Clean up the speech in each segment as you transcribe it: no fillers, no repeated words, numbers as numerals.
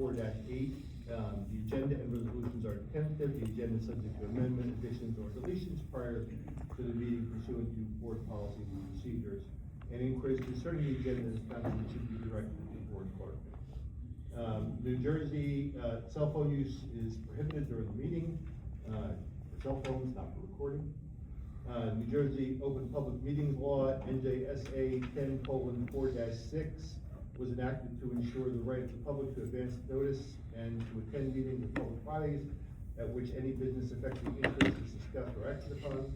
4-8. The agenda and resolutions are tentative. The agenda is subject to amendment, additions, or deletions prior to the meeting pursuant to board policies and procedures. Any inquiries concerning the agenda is found should be directed to the board clerk. New Jersey, cell phone use is prohibited during the meeting, for cell phones, not for recording. New Jersey Open Public Meetings Law, NJSA 10:4-6, was enacted to ensure the right of the public to advance notice and to attend meetings of public bodies at which any business affecting interest is discussed or acted upon.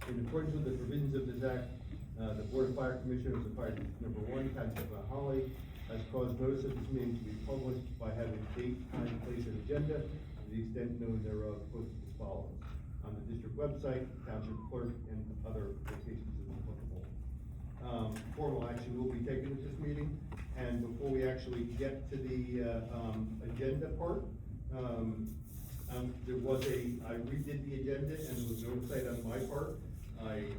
In accordance with the provisions of this act, the Board of Fire Commissioners of Fire District Number 1, Township of Mount Holly, has caused notice of this meeting to be published by having date, time, place, and agenda, to the extent known thereof, posted as follows: on the district website, township clerk, and other locations as applicable. Formal action will be taken at this meeting, and before we actually get to the agenda part, there was I redid the agenda, and there was an oversight on my part. I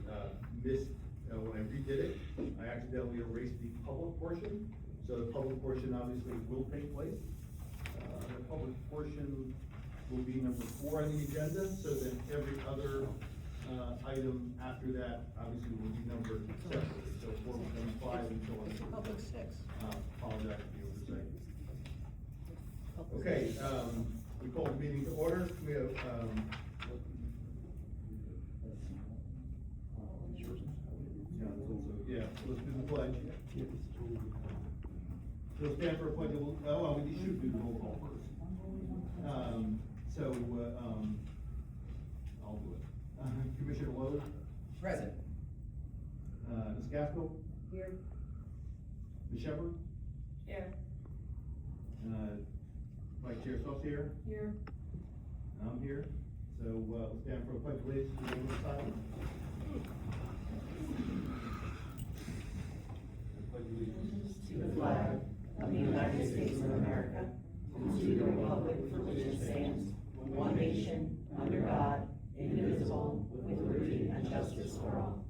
missed, when I redid it, I accidentally erased the public portion, so the public portion obviously will take place. The public portion will be number 4 on the agenda, so then every other item after that obviously will be numbered separately. So 4 becomes 5 and so on. Public 6. Apologize for the oversight. Okay, we call the meeting to order. We have, yeah, let's do the pledge. We'll stand for a pledge. Oh, we should do the roll call first. I'll do it. Commissioner Lowe? Present. Ms. Gaskell? Here. Ms. Shepherd? Here. Vice Chair Saucier? Here. I'm here. So, we'll stand for a pledge, please. Silence. Pledge allegiance To the flag of the United States of America, and to the republic for which it stands, one nation, under God, indivisible, with liberty and justice for all.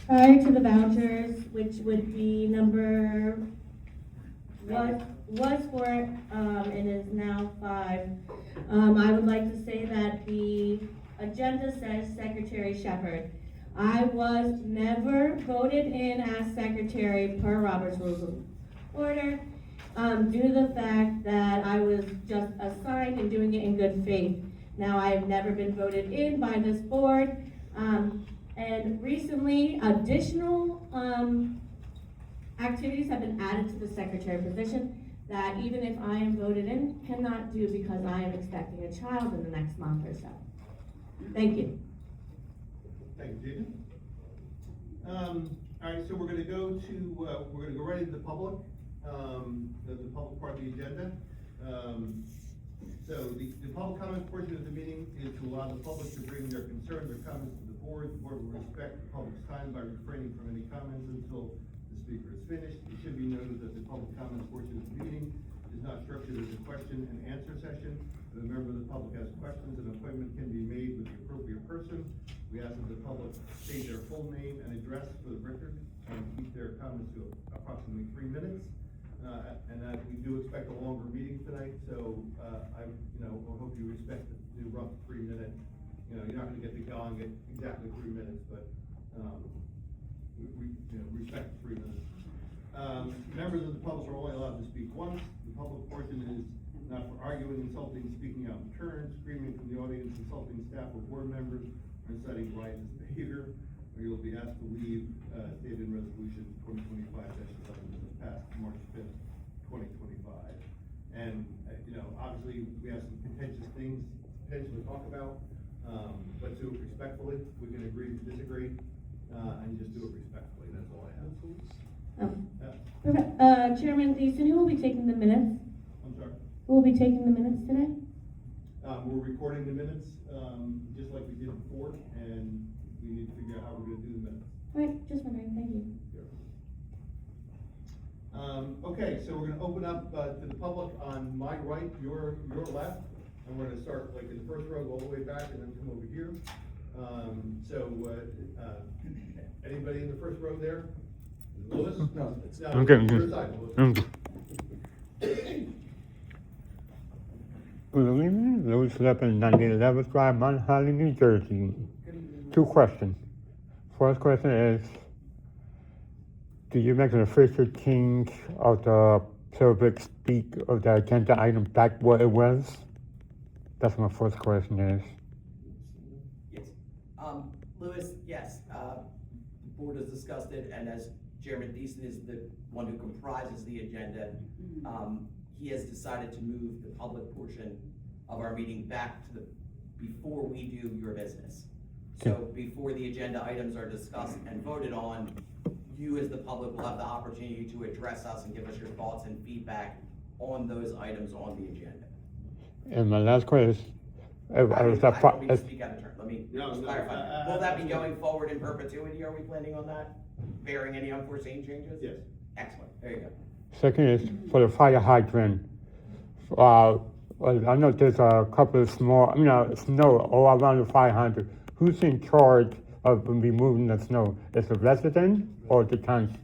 Prior to the vouchers, which would be number, was 4, and is now 5. I would like to say that the agenda says Secretary Shepherd. I was never voted in as secretary per Robert's Rules of Order, due to the fact that I was just assigned and doing it in good faith. Now, I have never been voted in by this board. And recently, additional activities have been added to the secretary position that even if I am voted in, cannot do because I am expecting a child in the next month or so. Thank you. Thank you, Gina. All right, so we're gonna go right into the public, the public part of the agenda. So the public comment portion of the meeting is to allow the public to bring their concerns or comments to the board. The board will respect the public's time by refraining from any comments until the speaker is finished. It should be noted that the public comment portion of the meeting is not structured as a question and answer session. If a member of the public has questions, an appointment can be made with the appropriate person. We ask that the public state their full name and address for the record and keep their comments to approximately 3 minutes. And that we do expect a longer meeting tonight, so I hope you respect the rough 3-minute. You're not going to get the gong at exactly 3 minutes, but respect the 3 minutes. Members of the public are only allowed to speak once. The public portion is not for arguing, insulting, speaking out in turn, screaming from the audience, insulting staff or board members, or inciting riotous behavior, or you'll be asked to leave, stated in resolution 2025-11 passed March 5th, 2025. And, obviously, we have some contentious things to potentially talk about, but do it respectfully. We can agree to disagree, and just do it respectfully. That's all I have. Chairman Thiessen, who will be taking the minutes? I'm sorry. Who will be taking the minutes today? We're recording the minutes, just like we did before, and we need to figure out how we're gonna do the minutes. All right, just wondering, thank you. Okay, so we're gonna open up, to the public on my right, your left, and we're gonna start like in the first row, all the way back, and then come over here. Anybody in the first row there? Louis? No. Okay. Your side, Louis. Good evening, Louis Leppin, 1911 Drive, Mount Holly, New Jersey. 2 questions. First question is, do you make an official change of the public speak of the agenda item back what it was? That's my first question is. Yes. Louis, yes, the board has discussed it, and as Chairman Deason is the one who comprises the agenda, he has decided to move the public portion of our meeting back to before we do your business. So before the agenda items are discussed and voted on, you as the public will have the opportunity to address us and give us your thoughts and feedback on those items on the agenda. And my last question is, I don't mean to speak out of turn, let me No, just no, clarify. Will that be going forward in perpetuity? Are we planning on that? Bearing any unforeseen changes? Yes. Excellent, there you go. second is for the fire hydrant. Well, I know there's a couple of snow all around the fire hydrant. Who's in charge of removing the snow? Is the resident or the town?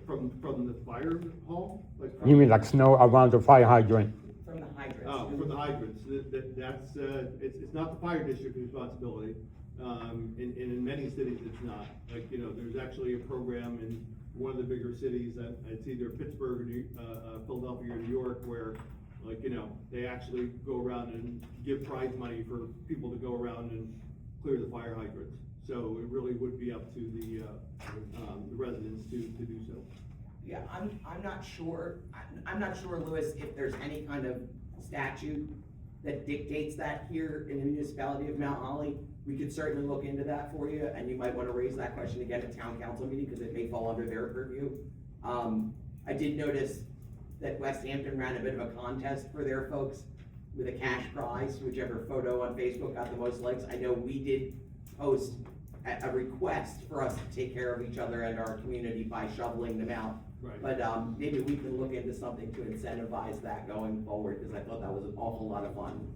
From the fire hall? You mean like snow around the fire hydrant? From the hydrants. Oh, from the hydrants, it's not the fire district's responsibility, in many cities it's not. Like, there's actually a program in one of the bigger cities, it's either Pittsburgh or Philadelphia or New York, where, they actually go around and give prize money for people to go around and clear the fire hydrants. So it really would be up to the residents to do so. Yeah, I'm not sure, Louis, if there's any kind of statute that dictates that here in the municipality of Mount Holly. We could certainly look into that for you, and you might want to raise that question again at town council meeting, because it may fall under their purview. I did notice that West Hampton ran a bit of a contest for their folks with a cash prize, whichever photo on Facebook got the most likes. I know we did post a request for us to take care of each other and our community by shoveling them out. Right. But maybe we can look into something to incentivize that going forward, because I thought that was an awful lot of fun.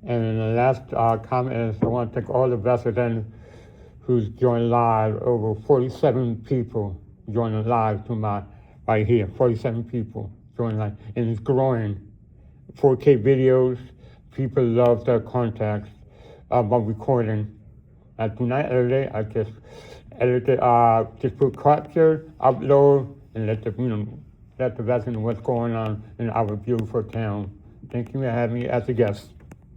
And the last comment is I want to thank all the residents who's joined live. Over 47 people joined live to my right here. 47 people joined live, and it's growing. 4K videos. People love the context of my recording. I do not edit it. I just edit it. Just put capture, upload, and let the residents know what's going on in our beautiful town. Thank you for having me as a guest.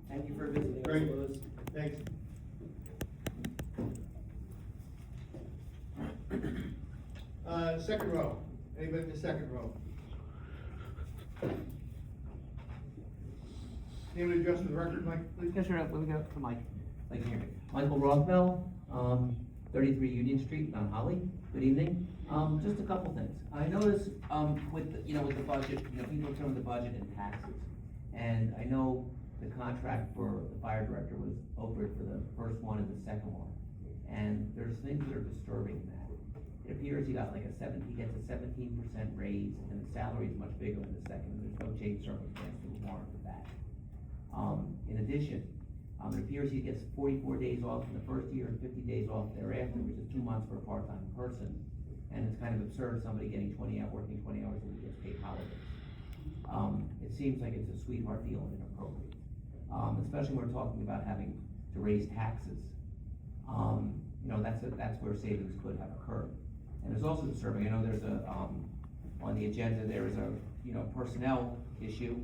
Thank you for visiting us, Great. Louis. Thanks. Second row, anybody in the second row? Name and address for the record, Mike, please. Yes, sir, let me go to Mike. Like here. Michael Rothbell, 33 Union Street, Mount Holly. Good evening. Just a couple things. I noticed, with the budget, people turn the budget and taxes. And I know the contract for the fire director was over for the first one and the second one. And there's things that are disturbing in that. It appears he gets a 17% raise, and the salary is much bigger in the second. There's no change circumstance to warrant for that. In addition, it appears he gets 44 days off in the first year and 50 days off thereafter, which is 2 months for a part-time person. And it's kind of absurd, somebody getting working 20 hours a week gets paid holidays. It seems like it's a sweetheart deal and inappropriate. Especially when we're talking about having to raise taxes. That's where savings could have occurred. And it's also disturbing, I know there's on the agenda, there is a, personnel issue,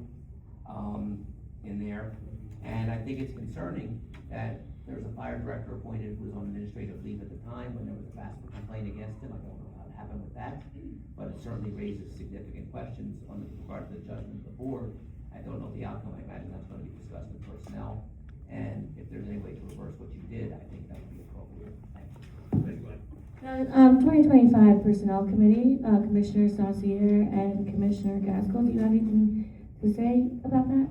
in there. And I think it's concerning that there's a fire director appointed who was on administrative leave at the time when there was a FASPA complaint against him. I don't know what happened with that, but it certainly raises significant questions on regard to the judgment of the board. I don't know the outcome. I imagine that's going to be discussed with personnel. And if there's any way to reverse what you did, I think that would be appropriate. Thank you. 2025 Personnel Committee, Commissioner Saucier and Commissioner Gaskell, do you have anything to say about that?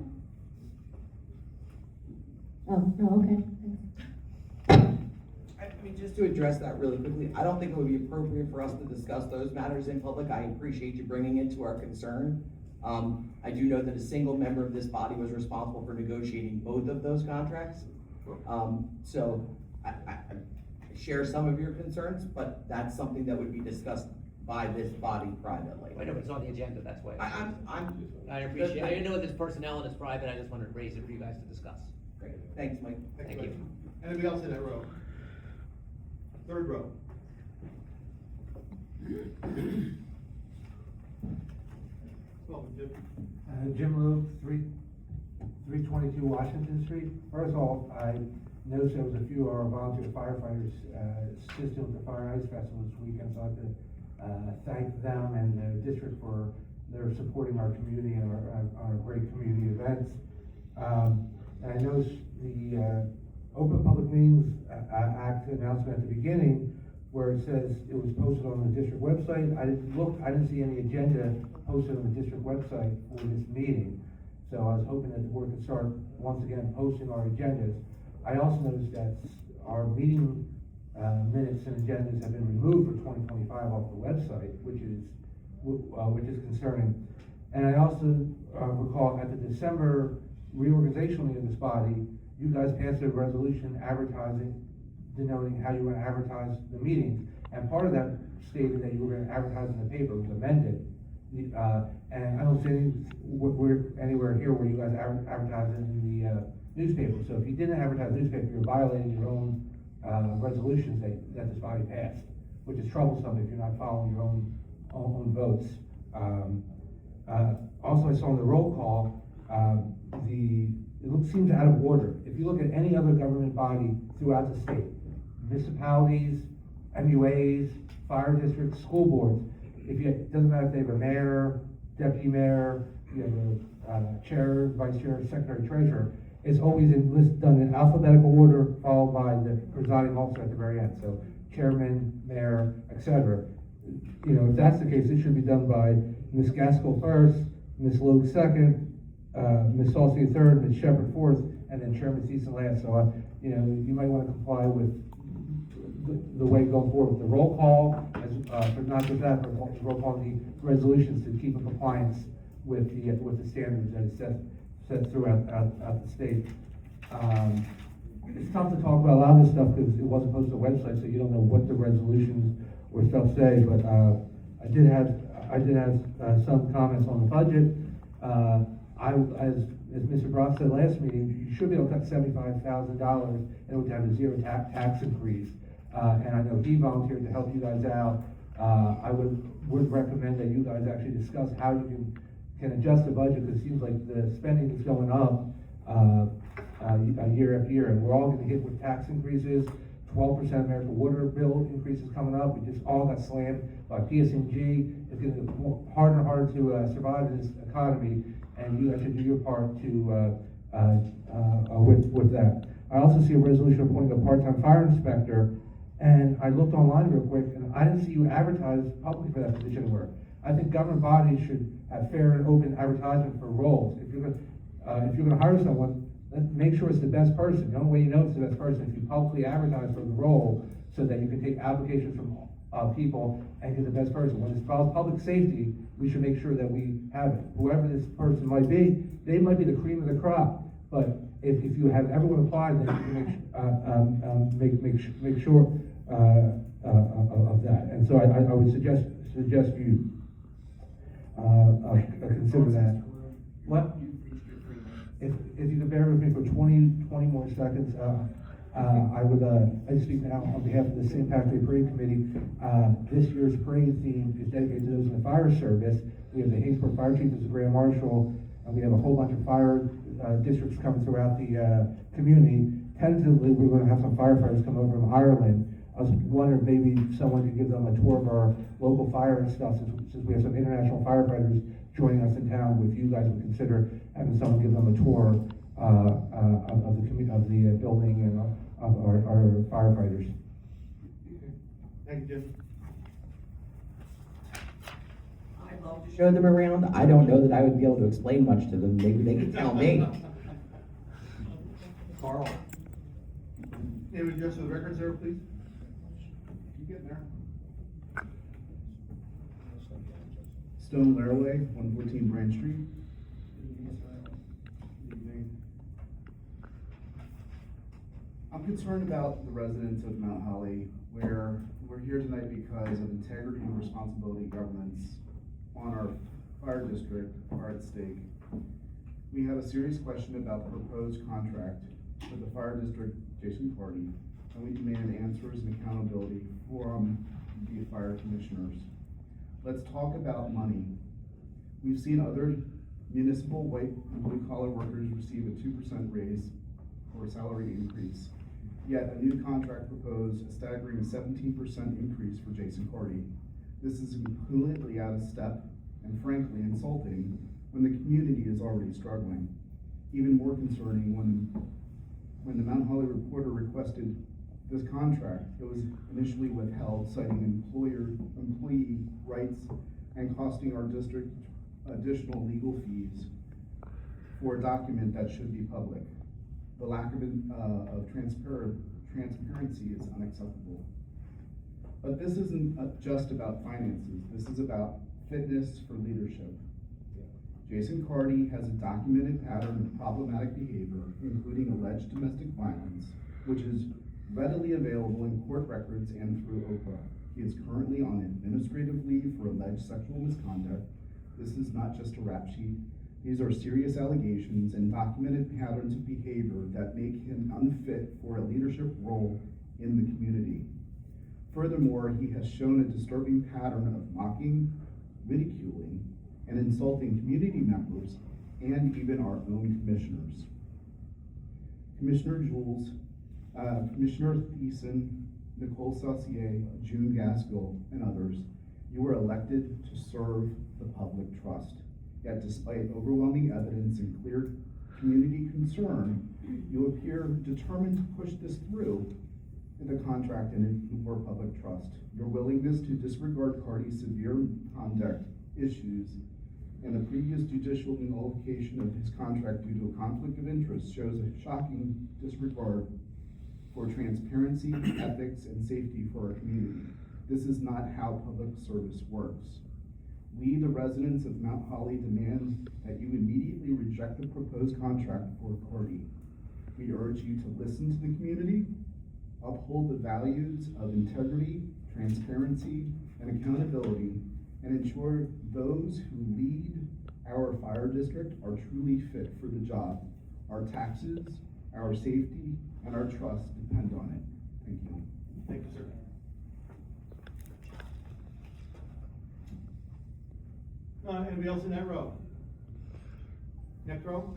Oh, no, okay. I mean, just to address that really quickly, I don't think it would be appropriate for us to discuss those matters in public. I appreciate you bringing it to our concern. I do know that a single member of this body was responsible for negotiating both of those contracts. So I share some of your concerns, but that's something that would be discussed by this body privately. I know, but it's on the agenda, that's why. I appreciate, I didn't know it's personnel and it's private, I just wanted to raise it for you guys to discuss. Great, thanks, Mike. Thank you. Anybody else in that row? Third row. Welcome, Jim. Jim Luke, 322 Washington Street. First of all, I noticed there was a few of our volunteer firefighters assisting with the Fire and Ice Festival this weekend, so I'd like to thank them and the district for their supporting our community and our great community events. And I noticed the Open Public Meetings Act announcement at the beginning, where it says it was posted on the district website. I didn't see any agenda posted on the district website for this meeting. So I was hoping that the board could start once again posting our agendas. I also noticed that our meeting minutes and agendas have been removed for 2025 off the website, which is concerning. And I also recall at the December reorganizational meeting of this body, you guys passed a resolution denoting how you were going to advertise the meetings. And part of that stated that you were going to advertise in the paper. It was amended. And I don't see anywhere here where you guys advertise in the newspaper. So if you didn't advertise in the newspaper, you're violating your own resolutions that this body passed, which is troublesome if you're not following your own votes. Also, I saw in the roll call, it seems out of order. If you look at any other government body throughout the state, municipalities, MUAs, fire districts, school boards, it doesn't matter if they have a mayor, deputy mayor, you have a chair, vice chair, secretary, treasurer, it's always done in alphabetical order, followed by the presiding officer at the very end. So chairman, mayor, etc. You know, if that's the case, it should be done by Ms. Gaskell first, Ms. Logue second, Ms. Salsey third, Ms. Shepherd fourth, and then Chairman Thiessen last. So, you know, you might want to comply with the way going forward with the roll call, but not just that, but also roll call the resolutions to keep in compliance with the standards that is set throughout the state. It's tough to talk about a lot of this stuff because it wasn't posted on the website, so you don't know what the resolutions or stuff say. But I did have some comments on the budget. As Mr. Brock said last meeting, you should be able to cut $75,000 and it would have a zero tax increase. And I know he volunteered to help you guys out. I would recommend that you guys actually discuss how you can adjust the budget, because it seems like the spending is going up year after year, and we're all going to hit with tax increases. 12% American water bill increases coming up. We just all got slammed by PSNG. It's going to get harder and harder to survive in this economy, and you guys should do your part to with that. I also see a resolution appointing a part-time fire inspector, and I looked online real quick, and I didn't see you advertise publicly for that position anywhere. I think government bodies should have fair and open advertisement for roles. If you're going to hire someone, make sure it's the best person. The only way you know it's the best person is if you publicly advertise for the role, so that you can take applications from people and get the best person. When it's about public safety, we should make sure that we have it. Whoever this person might be, they might be the cream of the crop. But if you have everyone apply, then you can make sure of that. And so I would suggest you consider that. What? If you could bear with me for 20 more seconds, I speak now on behalf of the St. Patrick Parade Committee. This year's parade theme is dedicated to those in the fire service. We have the Hayesport Fire Chief as the Grand Marshal, and we have a whole bunch of fire districts coming throughout the community. Tentatively, we're going to have some firefighters come over from Ireland. I was wondering if maybe someone could give them a tour of our local fire and stuff, since we have some international firefighters joining us in town. If you guys would consider having someone give them a tour of the building and of our firefighters. Thank you, Jim. I'd love to show them around. I don't know that I would be able to explain much to them. Maybe they could tell me. Carl. Name and address for the records there, please. Getting there. Stone Laraway, 114 Branch Street. I'm concerned about the residents of Mount Holly, where we're here tonight because of integrity and responsibility governance on our fire district are at stake. We have a serious question about the proposed contract with the fire district Jason Carty, and we demand answers and accountability from the fire commissioners. Let's talk about money. We've seen other municipal white and blue collar workers receive a 2% raise or salary increase. Yet a new contract proposed a staggering 17% increase for Jason Carty. This is completely out of step and frankly insulting when the community is already struggling. Even more concerning when the Mount Holly Reporter requested this contract, it was initially withheld, citing employee rights and costing our district additional legal fees for a document that should be public. The lack of transparency is unacceptable. But this isn't just about finances. This is about fitness for leadership. Jason Carty has a documented pattern of problematic behavior, including alleged domestic violence, which is readily available in court records and through OPRA. He is currently on administrative leave for alleged sexual misconduct. This is not just a rap sheet. These are serious allegations and documented patterns of behavior that make him unfit for a leadership role in the community. Furthermore, he has shown a disturbing pattern of mocking, ridiculing, and insulting community members and even our own commissioners. Commissioner Jules, Commissioner Thiessen, Nicole Saucier, June Gaskell, and others, you were elected to serve the public trust. Yet despite overwhelming evidence and clear community concern, you appear determined to push this through in the contract and for public trust. Your willingness to disregard Carty's severe conduct issues and the previous judicial nullification of his contract due to a conflict of interest shows a shocking disregard for transparency, ethics, and safety for our community. This is not how public service works. We, the residents of Mount Holly, demand that you immediately reject the proposed contract for Carty. We urge you to listen to the community, uphold the values of integrity, transparency, and accountability, and ensure those who lead our fire district are truly fit for the job. Our taxes, our safety, and our trust depend on it. Thank you. Thank you, sir. Anybody else in that row? Next row?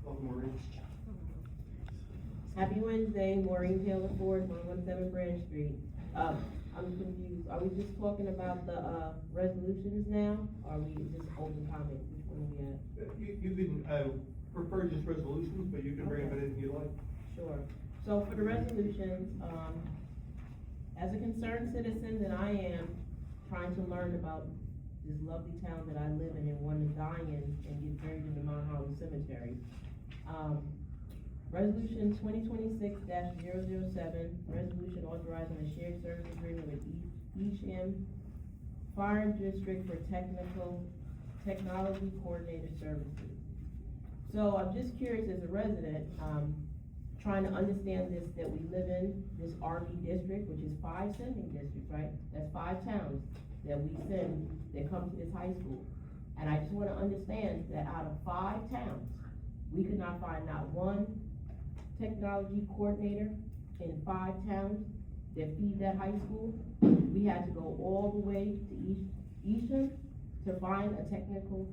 Welcome, Maureen. Happy Wednesday, Maureen Taylor Ford, 117 Branch Street. I'm confused. Are we just talking about the resolutions now? Or are we just open comments? Which one are we at? You can, prefer just resolutions, but you can bring up anything you like. Sure. So for the resolutions, as a concerned citizen that I am, trying to learn about this lovely town that I live in and want to die in and get buried in the Mount Holly Cemetery. Resolution 2026-007, resolution authorizing a shared service agreement with Easham Fire District for technology coordinator services. So I'm just curious as a resident, trying to understand this, that we live in this RB district, which is 5 sending districts, right? That's 5 towns that we send that come to this high school. And I just wanna understand that out of 5 towns, we could not find not one technology coordinator in 5 towns that feed that high school. We had to go all the way to Easham to find a technical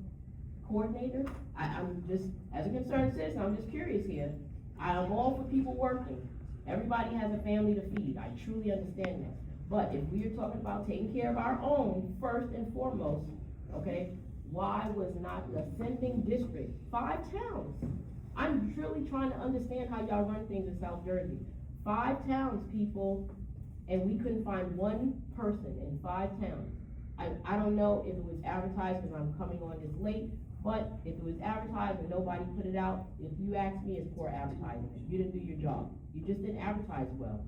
coordinator. I'm just, as a concerned citizen, I'm just curious here. I'm all for people working. Everybody has a family to feed. I truly understand that. But if we are talking about taking care of our own first and foremost, okay, why was not the sending district 5 towns? I'm truly trying to understand how y'all run things in South Jersey. 5 towns, people, and we couldn't find one person in 5 towns. I don't know if it was advertised because I'm coming on this late, But if it was advertised and nobody put it out, if you ask me, it's poor advertising. You didn't do your job. You just didn't advertise well.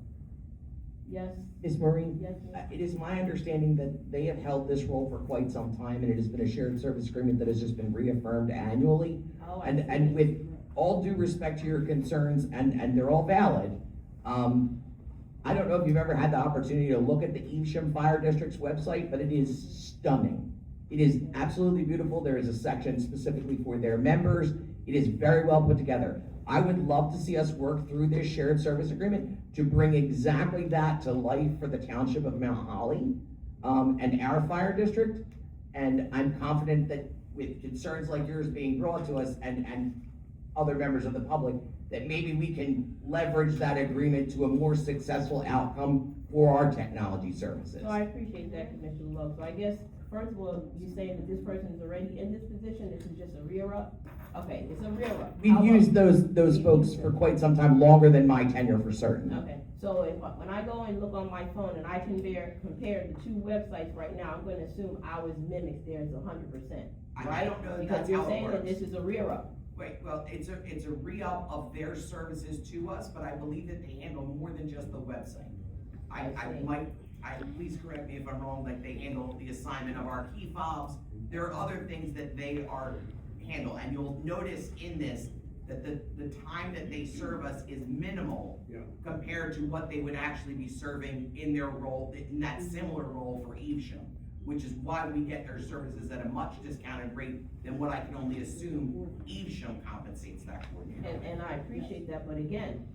Yes? Ms. Maureen? Yes, ma'am. It is my understanding that they have held this role for quite some time, and it has been a shared service agreement that has just been reaffirmed annually. Oh, I And see. with all due respect to your concerns, and they're all valid, I don't know if you've ever had the opportunity to look at the Evesham Fire District's website, but it is stunning. It is absolutely beautiful. There is a section specifically for their members. It is very well put together. I would love to see us work through this shared service agreement to bring exactly that to life for the township of Mount Holly, and our fire district. And I'm confident that with concerns like yours being brought to us and other members of the public, that maybe we can leverage that agreement to a more successful outcome for our technology services. So I appreciate that, Commissioner Lowe. So I guess, first of all, you saying that this person is already in this position, this is just a rear-up? Okay, it's a rear-up. We've used those folks for quite some time, longer than my tenure for certain. Okay, so when I go and look on my phone and I compare the two websites right now, I'm gonna assume ours mimics theirs 100%, I right? don't know if Because that's you're how it saying that works. this is a rear-up. Wait, well, it's a re-up of their services to us, but I believe that they handle more than just the website. I please correct me if I'm wrong, like they handle the assignment of our key fobs. There are other things that they handle, and you'll notice in this that the time that they serve us is minimal compared to what they would actually be serving in their role, in that similar role for Evesham, which is why we get their services at a much discounted rate than what I can only assume Evesham compensates that coordinator. And I appreciate that, but again,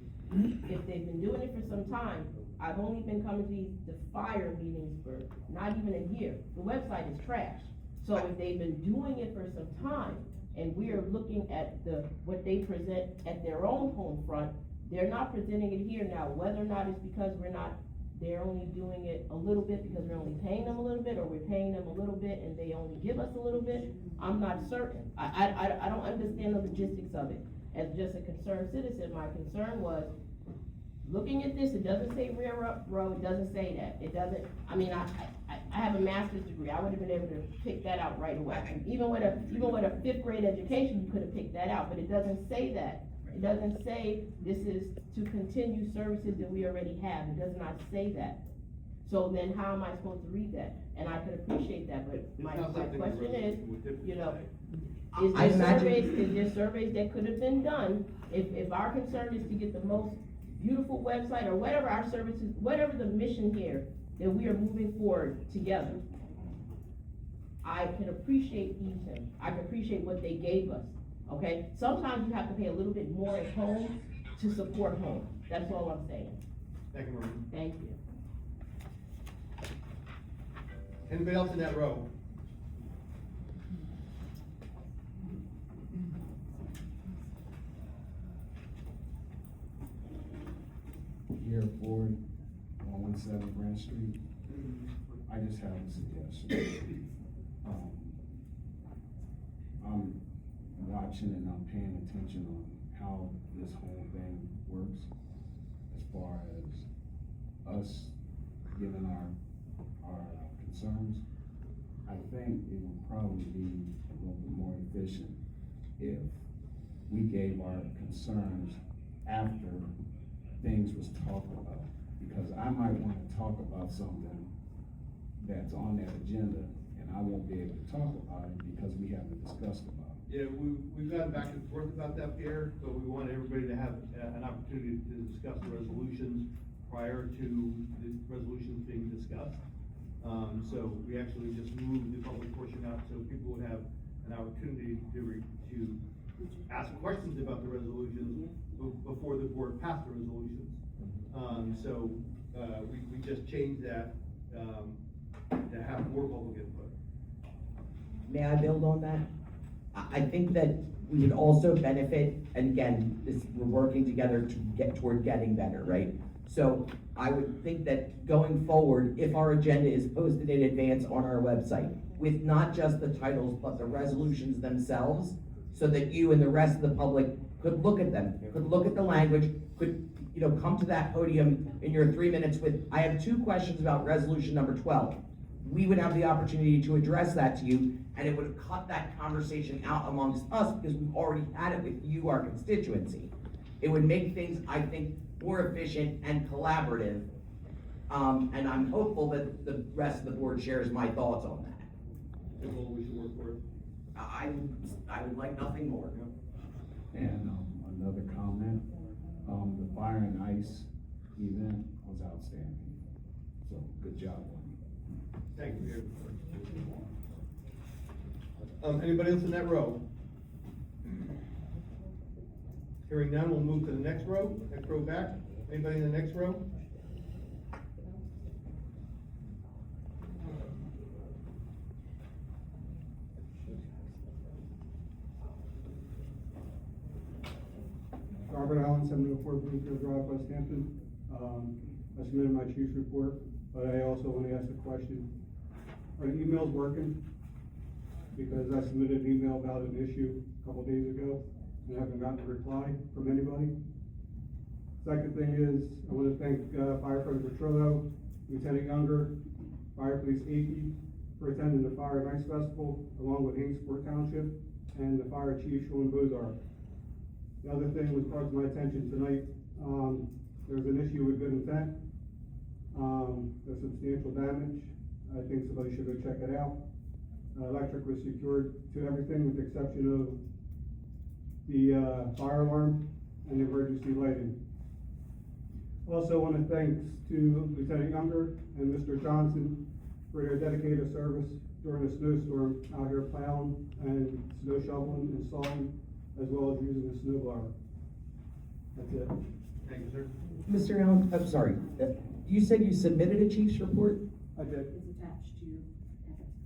if they've been doing it for some time, I've only been coming to the fire meetings for not even a year. The website is trash. So if they've been doing it for some time, and we are looking at what they present at their own home front, they're not presenting it here now, whether or not it's because they're only doing it a little bit because we're only paying them a little bit, or we're paying them a little bit and they only give us a little bit, I'm not certain. I don't understand the logistics of it. As just a concerned citizen, my concern was, looking at this, it doesn't say rear up row, it doesn't say that. It doesn't, I mean, I have a master's degree, I would have been able to pick that out right away. Even with a fifth grade education, you could have picked that out, but it doesn't say that. It doesn't say this is to continue services that we already have, it does not say that. So then how am I supposed to read that? And I could appreciate that, but my question is, you know, is there surveys that could have been done? If our concern is to get the most beautiful website, or whatever our services, whatever the mission here, that we are moving forward together. I can appreciate Evesham, I can appreciate what they gave us, okay? Sometimes you have to pay a little bit more at home to support home, that's all I'm saying. Thank you, Maureen. Thank you. Anybody else in that row? Here Ford, 117 Grand Street. I just have a suggestion. I'm watching and I'm paying attention on how this whole thing works, as far as us giving our concerns. I think it would probably be a little bit more efficient if we gave our concerns after things was talked about, because I might want to talk about something that's on that agenda, and I won't be able to talk about it because we haven't discussed about it. Yeah, we've gone back and forth about that, Pierre, but we want everybody to have an opportunity to discuss the resolutions prior to the resolutions being discussed. So we actually just moved the public portion out so people would have an opportunity to ask questions about the resolutions before the board passed the resolutions. So we just changed that to have more public input. May I build on that? I think that we would also benefit, and again, we're working together to get toward getting better, right? So I would think that going forward, if our agenda is posted in advance on our website, with not just the titles, but the resolutions themselves, so that you and the rest of the public could look at them, could look at the language, could, come to that podium in your 3 minutes with, I have 2 questions about resolution number 12. we would have the opportunity to address that to you, and it would have cut that conversation out amongst us, because we've already had it with you, our constituency. It would make things, I think, more efficient and collaborative. And I'm hopeful that the rest of the board shares my thoughts on that. And what we should work for. I would like nothing more. And, another comment, the fire and ice event was outstanding. So, good job. Thank you. Anybody else in that row? Hearing none, we'll move to the next row back. Anybody in the next row? Robert Allen, 704 Bloomfield Drive, West Hampton. I submitted my chief's report, but I also want to ask a question. Are the emails working? Because I submitted an email about an issue a couple days ago, and I haven't gotten a reply from anybody. Second thing is, I want to thank Firefighter Petrillo, Lieutenant Younger, Fire Police Akey, for attending the Fire and Ice Festival, along with Hainsport Township, and the Fire Chief Sean Bozarth. The other thing was brought to my attention tonight, there's an issue with good intent. There's substantial damage. I think somebody should go check it out. Electric was secured to everything with the exception of the fire alarm and the emergency lighting. Also want to thank to Lieutenant Younger and Mr. Johnson for their dedicated service during the snowstorm out here plowing and snow shoveling and sawing, as well as using the snow blower. That's it. Thank you, sir. Mr. Allen, I'm sorry, you said you submitted a chief's report? I did. Is attached to your ethics.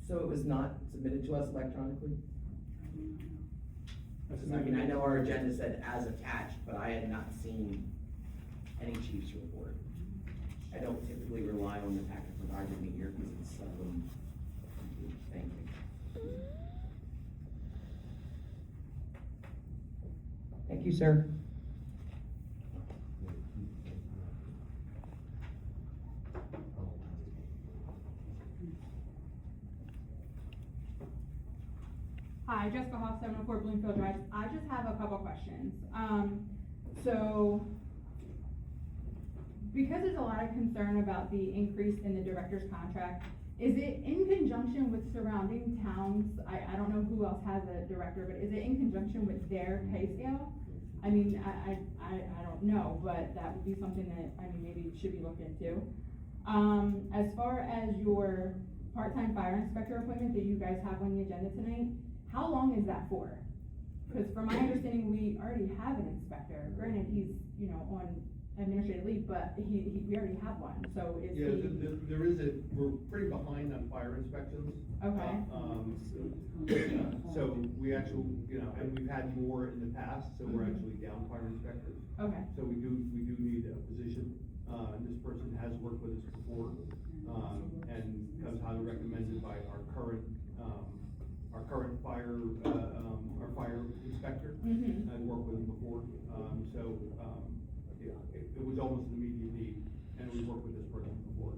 So it was not submitted to us electronically? I I mean, I know our agenda said as attached, but I had not seen any chief's report. I don't typically rely on the packet provided to me here because it's thank you. Thank you, sir. Hi, Jessica Hoff, 704 Bloomfield Drive. I just have a couple questions. So, because there's a lot of concern about the increase in the director's contract, is it in conjunction with surrounding towns? I don't know who else has a director, but is it in conjunction with their pay scale? I mean, I don't know, but that would be something that, I mean, maybe should be looked into. As far as your part-time fire inspector appointment that you guys have on the agenda tonight, how long is that for? Because from my understanding, we already have an inspector. Granted, he's, you know, on administrative leave, but we already have one, so is he? Yeah, there is we're pretty behind on fire inspections. Okay. So we actually, you know, and we've had more in the past, so we're actually down fire inspectors. Okay. So we do need a position, and this person has worked with us before, and comes highly recommended by our current fire, our fire inspector. Mm-hmm. I've worked with him before, yeah, it was almost an immediate need, and we worked with this person before.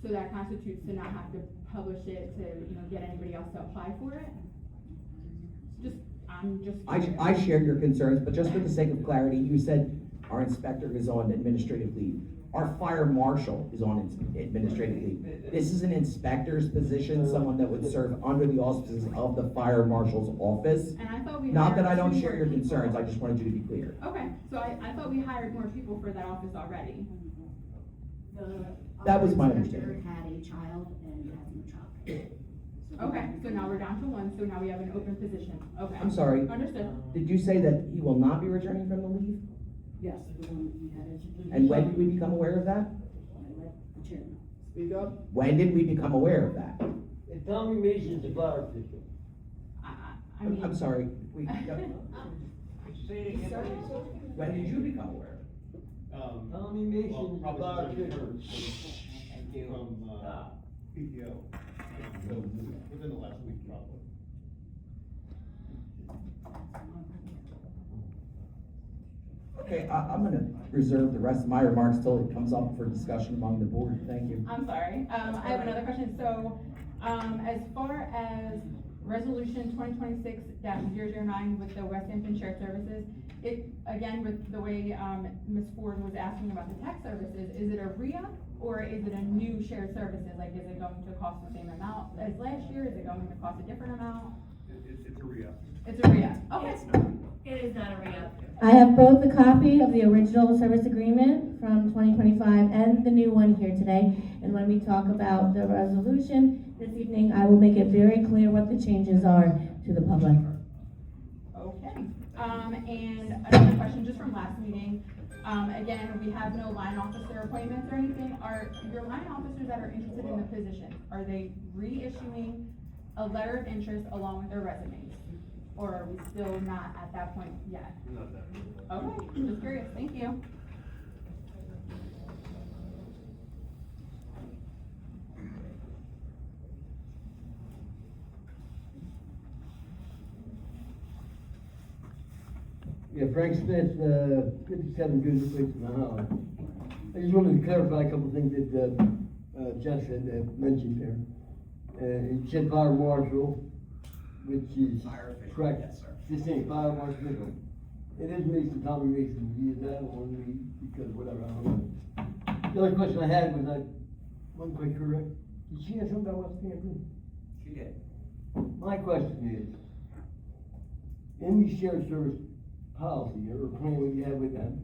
So that constitutes to not have to publish it to, you know, get anybody else to apply for it? I'm just. I share your concerns, but just for the sake of clarity, you said our inspector is on administrative leave. Our fire marshal is on administrative leave. This is an inspector's position, someone that would serve under the auspices of the fire marshal's office. And I thought we. Not that I hired don't two share more your people. concerns, I just wanted you to be clear. Okay, so I thought we hired more people for that office already. That was my Our inspector understanding. had a child and has no child. Okay, so now we're down to one, so now we have an open position, okay. I'm sorry, Understood. did you say that he will not be returning from the leave? Yes, we had a. And when did we become aware of that? I let the chairman. Speak up. When did we become aware of that? And Tommy Mason's a fire official. I mean. I'm sorry, Say it again. when did you become aware? Tommy Mason's a fire official. From, PTO, so within the last week probably. Okay, I'm gonna reserve the rest of my remarks till it comes up for discussion among the board. Thank you. I'm sorry, I have another question, so, as far as resolution 2026-009 with the West Hampton Shared Services, it, again, with the way, Ms. Ford was asking about the tech services, is it a re-up or is it a new shared services? Like, is it going to cost the same amount as last year, is it going to cost a different amount? It's a re-up. It's a re-up, okay. It is not a re-up. I have both a copy of the original service agreement from 2025 and the new one here today. And when we talk about the resolution this evening, I will make it very clear what the changes are to the public. Okay, and another question, just from last meeting, again, we have no line officer appointments or anything. Are your line officers that are interested in the position, are they reissuing a letter of interest along with their resumes? Or are we still not at that point yet? Not that. Okay, just curious, thank you. Yeah, Frank Smith, 57 Goose Place in Holland. I just wanted to clarify a couple of things that Jeff had mentioned there. It said fire marshal, which is Fire official, correct. yes, sir. Just saying fire marshal. It is Mason, Tommy Mason, he is that only because whatever, I don't know. The other question I had was, I wasn't quite correct. Did she have something about West Hampton? She did. My question is, in the shared service policy or plan we have with them,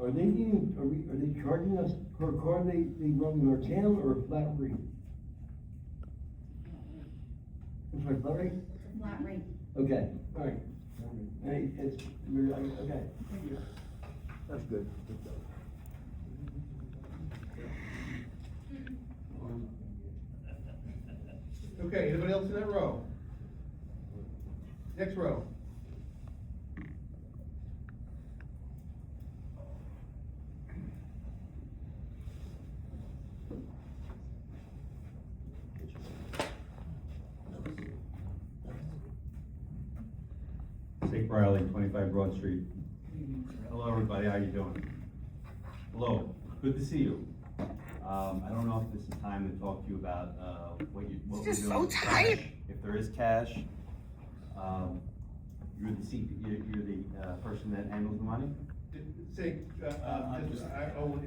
are they getting, are they charging us per car they run in our town or a flat rate? I'm sorry, flat rate? Flat rate. Okay, all right. Hey, it's, okay. That's good. Okay, anybody else in that row? Next row. Jake Riley, 25 Broad Street. Hello, everybody, how you doing? Hello, good to see you. I don't know if this is time to talk to you about, what we're doing with cash. If there is cash, you're the person that handles the money? Say, I won't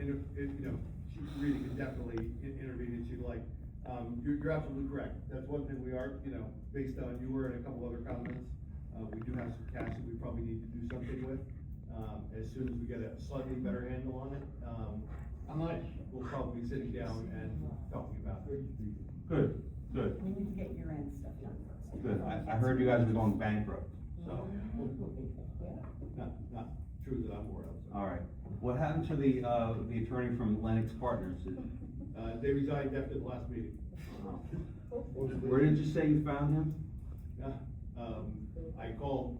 Rita can definitely intervene if she'd like. You're absolutely correct. That's one thing we are, based on you and a couple other comments. We do have some cash that we probably need to do something with. As soon as we get a slightly better handle on it, we'll probably be sitting down and talking about it. Good, good, We need to get your end stuff done first. good. I heard you guys were going bankrupt, so, Not true that I'm aware of. all right. What happened to the attorney from Lennox Partners? They resigned after the last meeting. Where did you say you found him? I called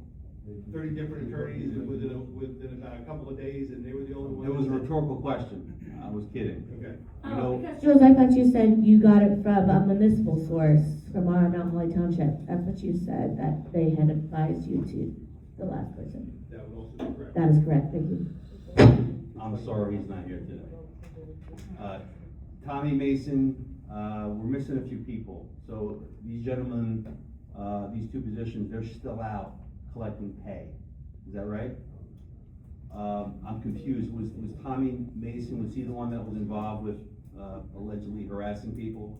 30 different attorneys within about a couple of days, and they were the only ones. It was a rhetorical question. I was kidding. Okay. You know, Jules, I thought you said you got it from a municipal source, from our Mount Holly Township. That's what you said, that they had advised you to, the last person. That would also be correct. That is correct, thank you. I'm sorry he's not here today. Tommy Mason, we're missing a few people. So these gentlemen, these two positions, they're still out collecting pay. Is that right? I'm confused. Was Tommy Mason, was he the one that was involved with allegedly harassing people?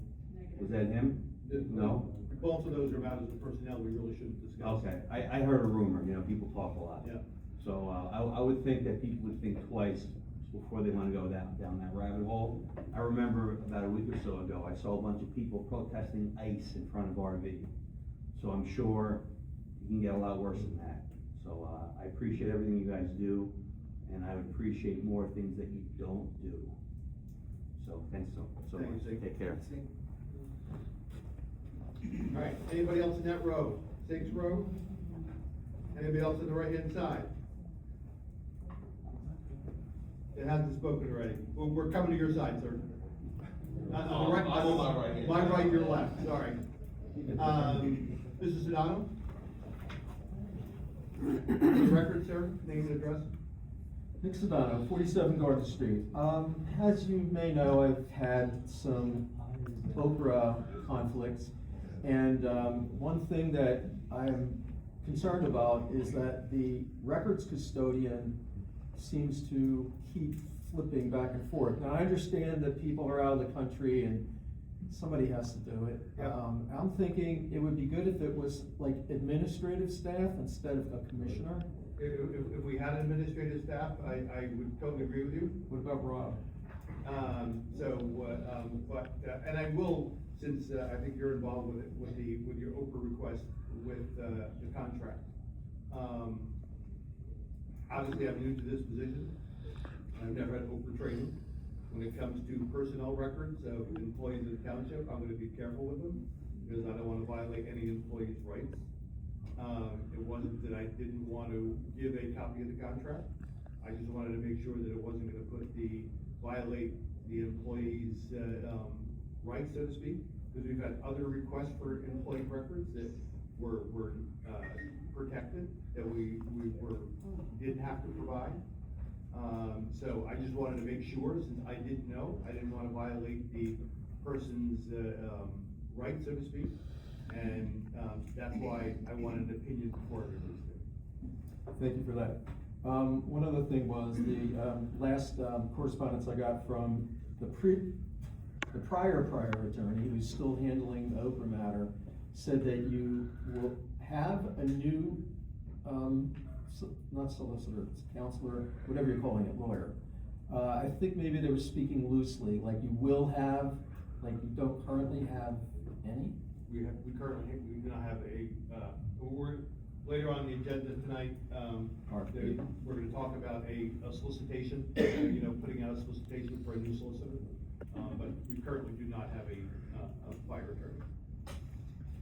Was that him? No? Both of those are matters of personnel we really shouldn't discuss. Okay, I heard a rumor, people talk a lot. Yeah. So, I would think that people would think twice before they wanna go down that rabbit hole. I remember about a week or so ago, I saw a bunch of people protesting ICE in front of RV. So I'm sure it can get a lot worse than that. So, I appreciate everything you guys do, and I would appreciate more things that you don't do. So, thanks so Thank you, much. Zeke. Take care. All right, anybody else in that row? Sixth row? Anybody else on the right-hand side? It hasn't spoken already. We're coming to your side, sir. On the right, I'm on my right hand. My right, your left, sorry. Mrs. Sedano? For the record, sir, name and address? Nick Sedano, 47 Garden Street. As you may know, I've had some Oprah conflicts, and one thing that I'm concerned about is that the records custodian seems to keep flipping back and forth. Now, I understand that people are out of the country and somebody has to do it. I'm thinking it would be good if it was like administrative staff instead of a commissioner. If we had administrative staff, I would totally agree with you. What about Rob? And I will, since I think you're involved with it, with your Oprah request with the contract. Obviously, I'm new to this position. I've never had Oprah training. When it comes to personnel records of employees of the township, I'm gonna be careful with them, because I don't wanna violate any employee's rights. It wasn't that I didn't want to give a copy of the contract. I just wanted to make sure that it wasn't gonna violate the employee's, rights, so to speak. Because we've had other requests for employee records that were protected, that we didn't have to provide. So I just wanted to make sure, since I didn't know, I didn't want to violate the person's, rights, so to speak. And, that's why I wanted an opinion before I released it. Thank you for that. One other thing was the last correspondence I got from the prior attorney, who's still handling the Oprah matter, said that you will have a new, not solicitor, it's counselor, whatever you're calling it, lawyer. I think maybe they were speaking loosely, like you will have, like you don't currently have any? We do not have later on the agenda tonight, we're gonna talk about a solicitation, putting out a solicitation for a new solicitor. But we currently do not have a fire attorney.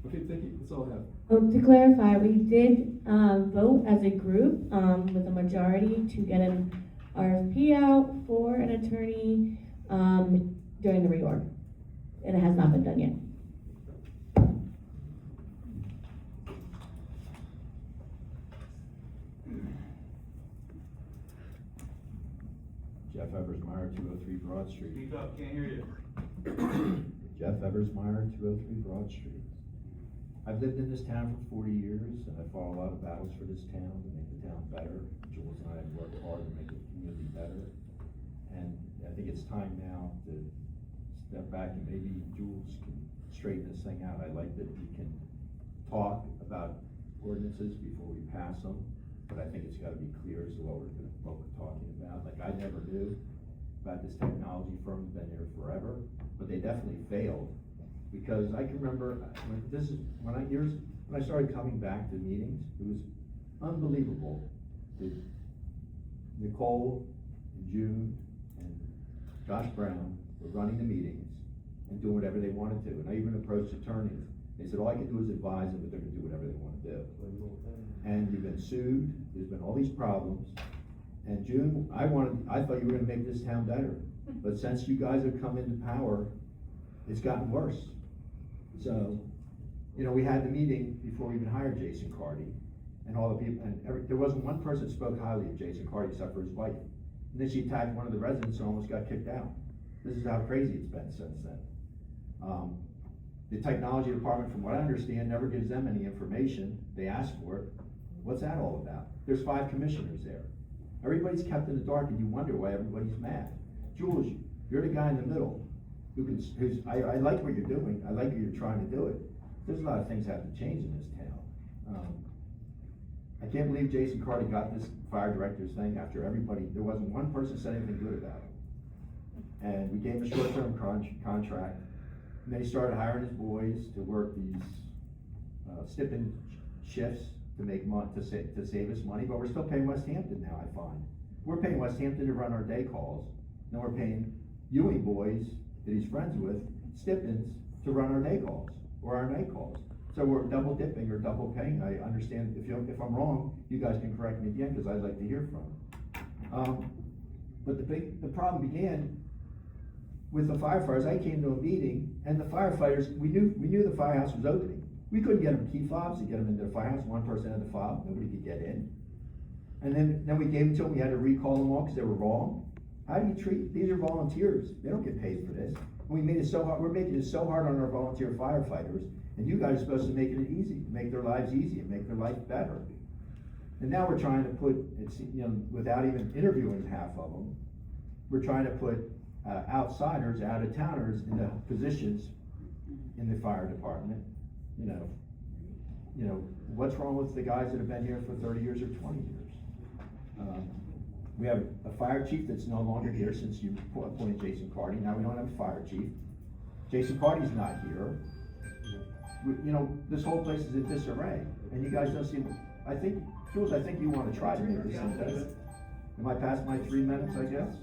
Okay, thank you, that's all I have. To clarify, we did, vote as a group, with a majority to get an RFP out for an attorney, during the reorg. And it has not been done yet. Jeff Eversmeyer, 203 Broad Street. Speak up, can't hear you. Jeff Eversmeyer, 203 Broad Street. I've lived in this town for 40 years, and I fought a lot of battles for this town to make the town better. Jules and I have worked hard to make the community better. And I think it's time now to step back and maybe Jules can straighten this thing out. I like that we can talk about ordinances before we pass them, but I think it's gotta be clear as to what we're talking about. Like, I never knew about this technology firm, been here forever, but they definitely failed. Because I can remember, when I started coming back to meetings, it was unbelievable that Nicole and June and Josh Brown were running the meetings and doing whatever they wanted to. And I even approached attorneys. They said, all I can do is advise them, but they're gonna do whatever they wanna do. And you've been sued, there's been all these problems. And June, I thought you were gonna make this town better. But since you guys have come into power, it's gotten worse. So, we had the meeting before we even hired Jason Carty, and all the people, there wasn't one person that spoke highly of Jason Carty except for his wife. And then she attacked one of the residents and almost got kicked out. This is how crazy it's been since then. The technology department, from what I understand, never gives them any information. They ask for it. What's that all about? There's 5 commissioners there. Everybody's kept in the dark, and you wonder why everybody's mad. Jules, you're the guy in the middle. I like what you're doing, I like how you're trying to do it. There's a lot of things that have to change in this town. I can't believe Jason Carty got this fire director's thing after everybody, there wasn't one person said anything good about it. And we gave him a short-term contract, and then he started hiring his boys to work these stipend shifts to make money, to save us money, but we're still paying West Hampton now, I find. We're paying West Hampton to run our day calls, then we're paying Ewing boys that he's friends with, stipends to run our day calls, or our night calls. So we're double dipping or double paying. I understand, if I'm wrong, you guys can correct me again, because I'd like to hear from them. But the problem began with the firefighters. I came to a meeting, and the firefighters, we knew the firehouse was opening. We couldn't get them key fobs to get them into the firehouse. One person had the fob, nobody could get in. And then we gave them to them, we had to recall them all because they were wrong. How do you treat, these are volunteers, they don't get paid for this. We made it so hard, we're making it so hard on our volunteer firefighters, and you guys are supposed to make it easy, make their lives easy, and make their life better. And now we're trying to put, it's, you know, without even interviewing half of them, we're trying to put outsiders, out-of-towners in the positions in the fire department. You know, what's wrong with the guys that have been here for 30 years or 20 years? We have a fire chief that's no longer here since you appointed Jason Carty. Now we don't have a fire chief. Jason Carty's not here. You know, this whole place is in disarray, and you guys don't seem, I think, Jules, I think you wanna try to make this better. Am I past my 3 minutes, I guess?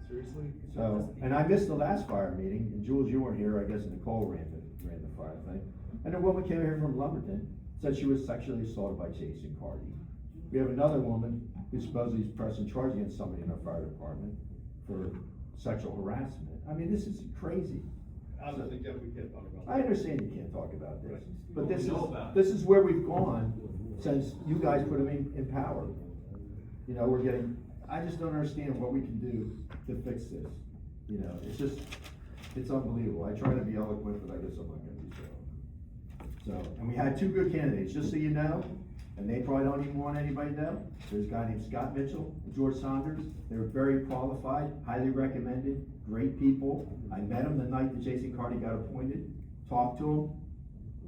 Seriously? So, and I missed the last fire meeting, and Jules, you weren't here, I guess Nicole ran the fire thing. And a woman came here from Lumberton, said she was sexually assaulted by Jason Carty. We have another woman who supposedly is pressing charge against somebody in our fire department for sexual harassment. I mean, this is crazy. Obviously, Jeff, we can't talk about I understand you can't talk about this, but We this is, know about it. this is where we've gone since you guys put them in power. You know, we're getting, I just don't understand what we can do to fix this. You know, it's just, it's unbelievable. I try to be eloquent, but I guess I'm not gonna be so. So, and we had 2 good candidates, just so you know, and they probably don't even want anybody to know. There's a guy named Scott Mitchell and George Saunders. They're very qualified, highly recommended, great people. I met them the night that Jason Carty got appointed, talked to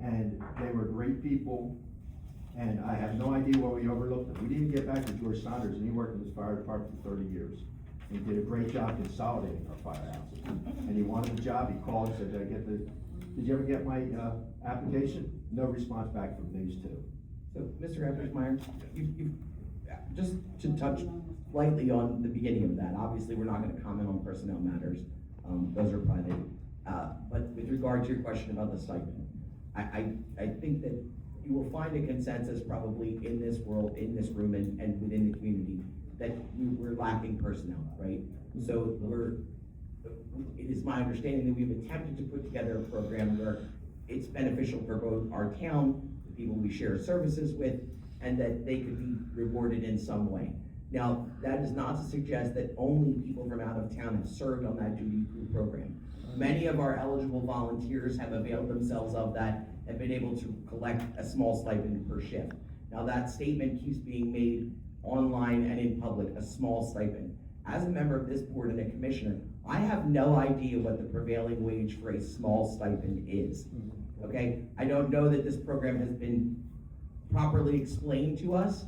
them, and they were great people. And I have no idea why we overlooked them. We didn't get back to George Saunders, and he worked in this fire department for 30 years. He did a great job consolidating our firehouses. And he wanted the job, he called and said, did you ever get my application? No response back from these 2. So, Mr. Eppersmeyer, you just to touch lightly on the beginning of that, obviously, we're not gonna comment on personnel matters, those are private. But with regard to your question about the stipend, I think that you will find a consensus probably in this world, in this room, and within the community, that we're lacking personnel, right? So it is my understanding that we've attempted to put together a program where it's beneficial for both our town, the people we share services with, and that they could be rewarded in some way. Now, that is not to suggest that only people from out of town have served on that duty crew program. Many of our eligible volunteers have availed themselves of that and been able to collect a small stipend per shift. Now, that statement keeps being made online and in public, a small stipend. As a member of this board and a commissioner, I have no idea what the prevailing wage for a small stipend is, okay? I don't know that this program has been properly explained to us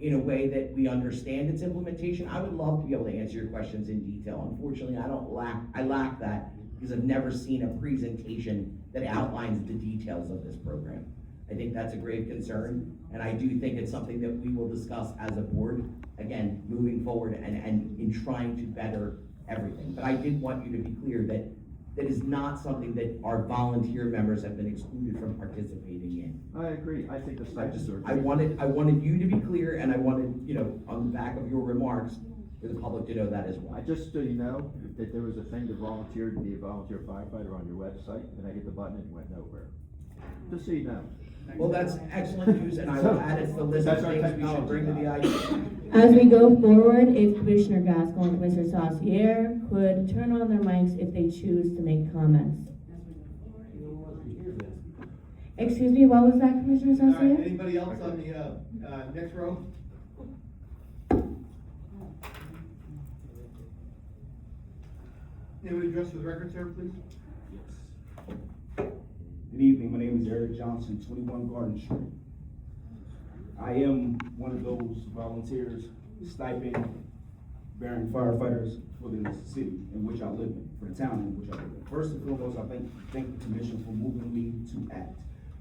in a way that we understand its implementation. I would love to be able to answer your questions in detail. Unfortunately, I lack that because I've never seen a presentation that outlines the details of this program. I think that's a grave concern, and I do think it's something that we will discuss as a board, again, moving forward and in trying to better everything. But I did want you to be clear that that is not something that our volunteer members have been excluded from participating in. I agree, I think the stipends are. I wanted you to be clear, and I wanted, you know, on the back of your remarks, for the public to know that as well. I just so you know that there was a thing to volunteer to be a volunteer firefighter on your website, and I hit the button and it went nowhere. Just so you know. Well, that's excellent news, and I will add it to the list of That's our things we should bring to the idea. As we go forward, if Commissioner Gaskell and Commissioner Saucier could turn on their mics if they choose to make comments. Excuse me, what was that, Commissioner Saucier? Anybody else on the next row? Name and address for the record, sir, please. Good evening, my name is Eric Johnson, 21 Garden Street. I am one of those volunteers, stipend bearing firefighters for the city in which I live in, for the town in which I live in. First and foremost, I thank the commission for moving me to act.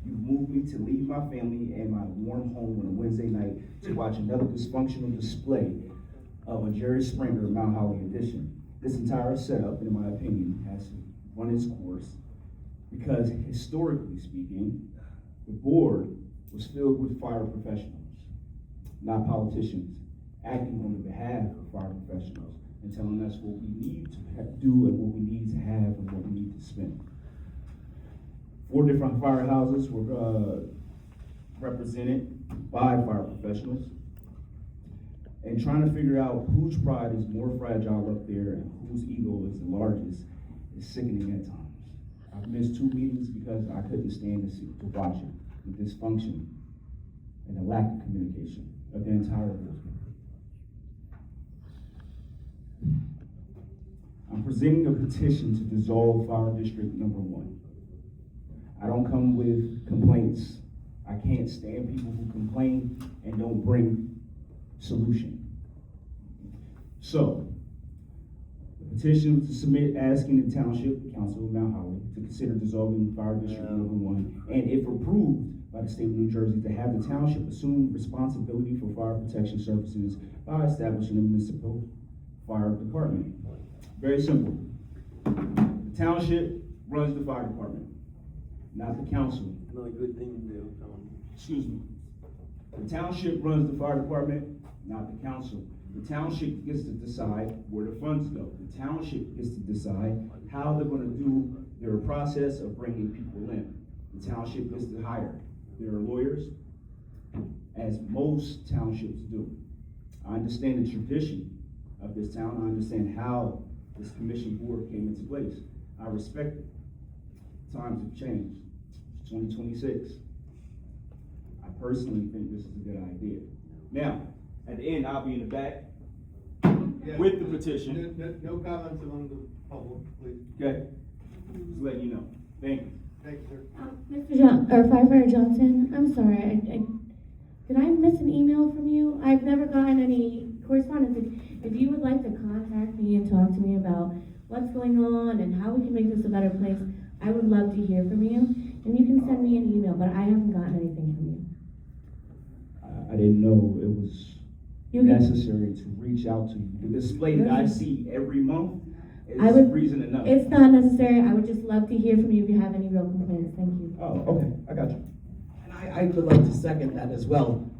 You moved me to leave my family and my warm home on a Wednesday night to watch another dysfunctional display of a Jerry Springer Mount Holly edition. This entire setup, in my opinion, has to run its course because historically speaking, the board was filled with fire professionals, not politicians, acting on the behalf of fire professionals and telling us what we need to do and what we need to have and what we need to spend. 4 different firehouses were represented by fire professionals. And trying to figure out whose pride is more fragile up there and whose ego is the largest is sickening at times. I've missed 2 meetings because I couldn't stand to watch it, the dysfunction and the lack of communication of the entire group. I'm presenting a petition to dissolve Fire District Number 1. I don't come with complaints. I can't stand people who complain and don't bring solution. So, the petition was to submit asking the Township Council of Mount Holly to consider dissolving Fire District Number 1, and if approved by the state of New Jersey, to have the township assume responsibility for fire protection services by establishing a municipal fire department. Very simple. The township runs the fire department, not the council. Another good thing to do, Tony. Excuse me. The township runs the fire department, not the council. The township gets to decide where the funds go. The township gets to decide how they're gonna do their process of bringing people in. The township gets to hire their lawyers, as most townships do. I understand the tradition of this town. I understand how this commission board came into place. I respect it. Times have changed. It's 2026. I personally think this is a good idea. Now, at the end, I'll be in the back with the petition. No comments among the public, please. Okay? Just letting you know. Thank you. Thank you, sir. Mr. Firefighter Johnson, I'm sorry, did I miss an email from you? I've never gotten any correspondence. If you would like to contact me and talk to me about what's going on and how we can make this a better place, I would love to hear from you. And you can send me an email, but I haven't gotten anything from you. I didn't know it was necessary to reach out to you. The display that I see every month is reason enough. It's not necessary. I would just love to hear from you if you have any real complaints. Thank you. Oh, okay, I got you. And I would like to second that as well.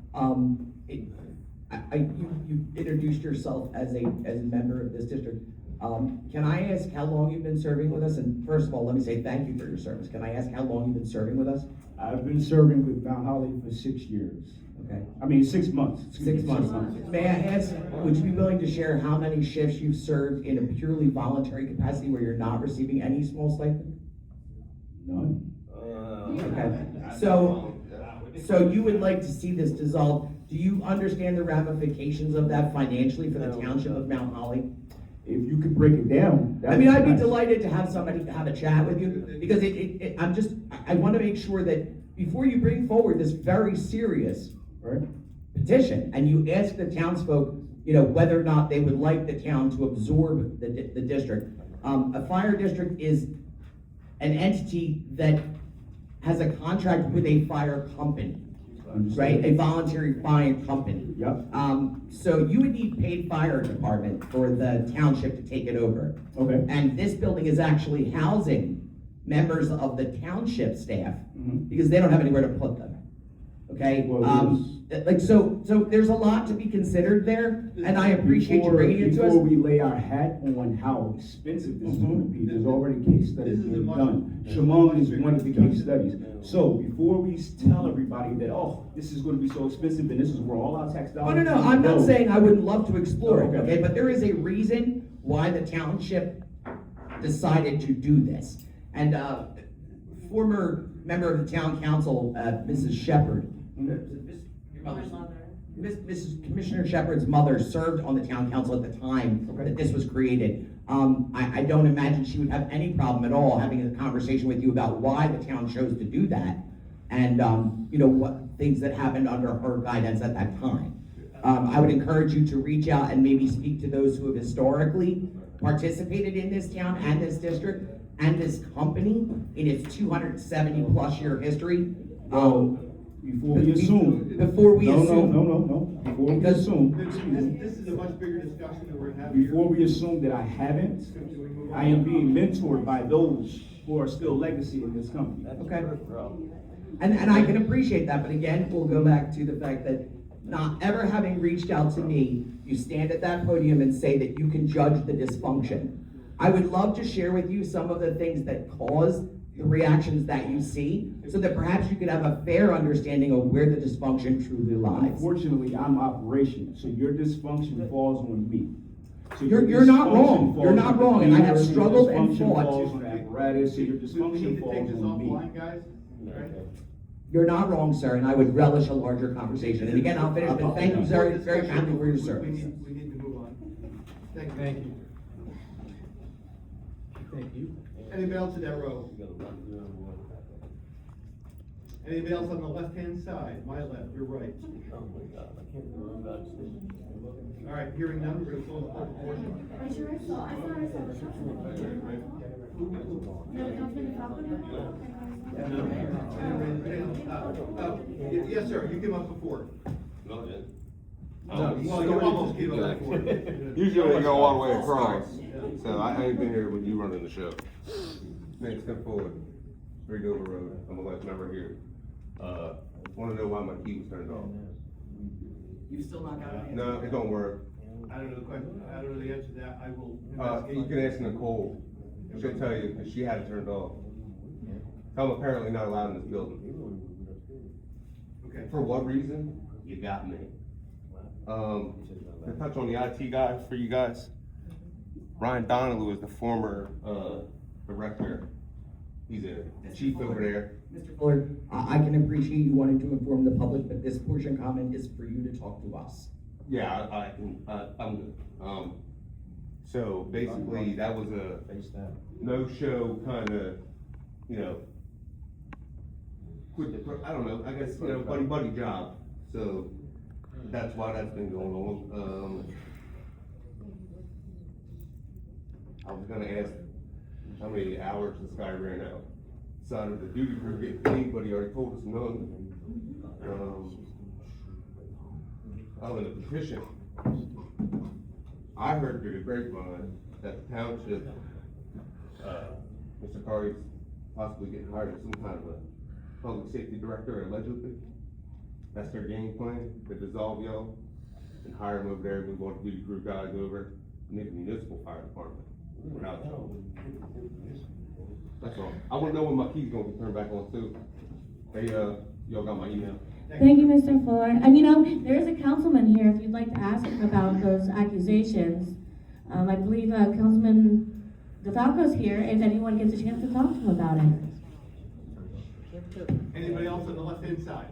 You introduced yourself as a member of this district. Can I ask how long you've been serving with us? And first of all, let me say thank you for your service. Can I ask how long you've been serving with us? I've been serving with Mount Holly for 6 years. Okay. I mean, 6 months. 6 months. May I ask, would you be willing to share how many shifts you've served in a purely voluntary capacity where you're not receiving any small stipend? None. Okay. So you would like to see this dissolved. Do you understand the ramifications of that financially for the township of Mount Holly? If you could break it down. I mean, I'd be delighted to have somebody have a chat with you, because I want to make sure that before you bring forward this very serious petition, and you ask the townsfolk, whether or not they would like the town to absorb the district. A fire district is an entity that has a contract with a fire company, right? A voluntary fire company. Yep. So you would need paid fire department for the township to take it over. Okay. And this building is actually housing members of the township staff because they don't have anywhere to put them. Okay? Well, so there's a lot to be considered there, and I appreciate you bringing it to us. Before we lay our hat on how expensive this is going to be, there's already case studies being done. Shamong is one of the case studies. So before we tell everybody that, oh, this is going to be so expensive and this is where all our tax dollars. No, I'm not saying I wouldn't love to explore it, okay? But there is a reason why the township decided to do this. And former member of the town council, Mrs. Shepherd, Mrs. Commissioner Shepherd's mother served on the town council at the time that this was created. I don't imagine she would have any problem at all having a conversation with you about why the town chose to do that, and what things that happened under her guidance at that time. I would encourage you to reach out and maybe speak to those who have historically participated in this town and this district and this company in its 270-plus year history. Before we assume. No. Before we assume. This is a much bigger discussion that we're having here. Before we assume that I haven't, I am being mentored by those who are still legacy in this company. Okay. And I can appreciate that, but again, we'll go back to the fact that not ever having reached out to me, you stand at that podium and say that you can judge the dysfunction. I would love to share with you some of the things that cause the reactions that you see, so that perhaps you could have a fair understanding of where the dysfunction truly lies. Unfortunately, I'm operational, so your dysfunction falls on me. So You're not wrong. You're not wrong, and I have your struggled and dysfunction fought. falls on the apparatus, so your We need dysfunction to falls take this on me. offline, guys. Alright? You're not wrong, sir, and I would relish a larger conversation. And again, I'll finish, but thank you very, very kindly for your service. We need to move on. Thank you. Thank you. Thank you. Anybody else in that row? Anybody else on the left-hand side? My left, your right. All right, hearing none, we're gonna close the public portion. I thought I saw the Yes, sir, you came up before. No, it Well, you almost came up before. Usually they go all the way across, so I ain't been here when you running the show. Name's Tim Fuller, 3 Dover Road, I'm a life member here. Wanna know why my key was turned off? You still not got an answer? No, it don't work. I don't know the question, I don't know the answer to that, I will. You can ask Nicole, she'll tell you, cause she had it turned off. I'm apparently not allowed in this building. Okay. For what reason? You got me. To touch on the IT guy for you guys, Ryan Donahue is the former, director. He's a chief over there. Mr. Fuller, I can appreciate you wanting to inform the public, but this portion comment is for you to talk to us. Yeah, I'm good. So basically, that was a no-show kinda, you know, I don't know, I guess, you know, buddy job. So that's why that's been going on. I was gonna ask how many hours this guy ran out. Side of the duty crew getting paid, but he already told us none. In the petition, I heard through the grapevine that the township, Mr. Curry's possibly getting hired as some kind of a public safety director allegedly. That's their game plan, to dissolve y'all and hire him over there, move all the duty crew guys over, and make a municipal fire department without y'all. That's all. I wanna know when my key's gonna be turned back on too. Hey, y'all got my email? Thank you, Mr. Fuller. And you know, there is a councilman here if you'd like to ask him about those accusations. I believe Councilman DeFalco's here if anyone gets a chance to talk to him about it. Anybody else on the left-hand side?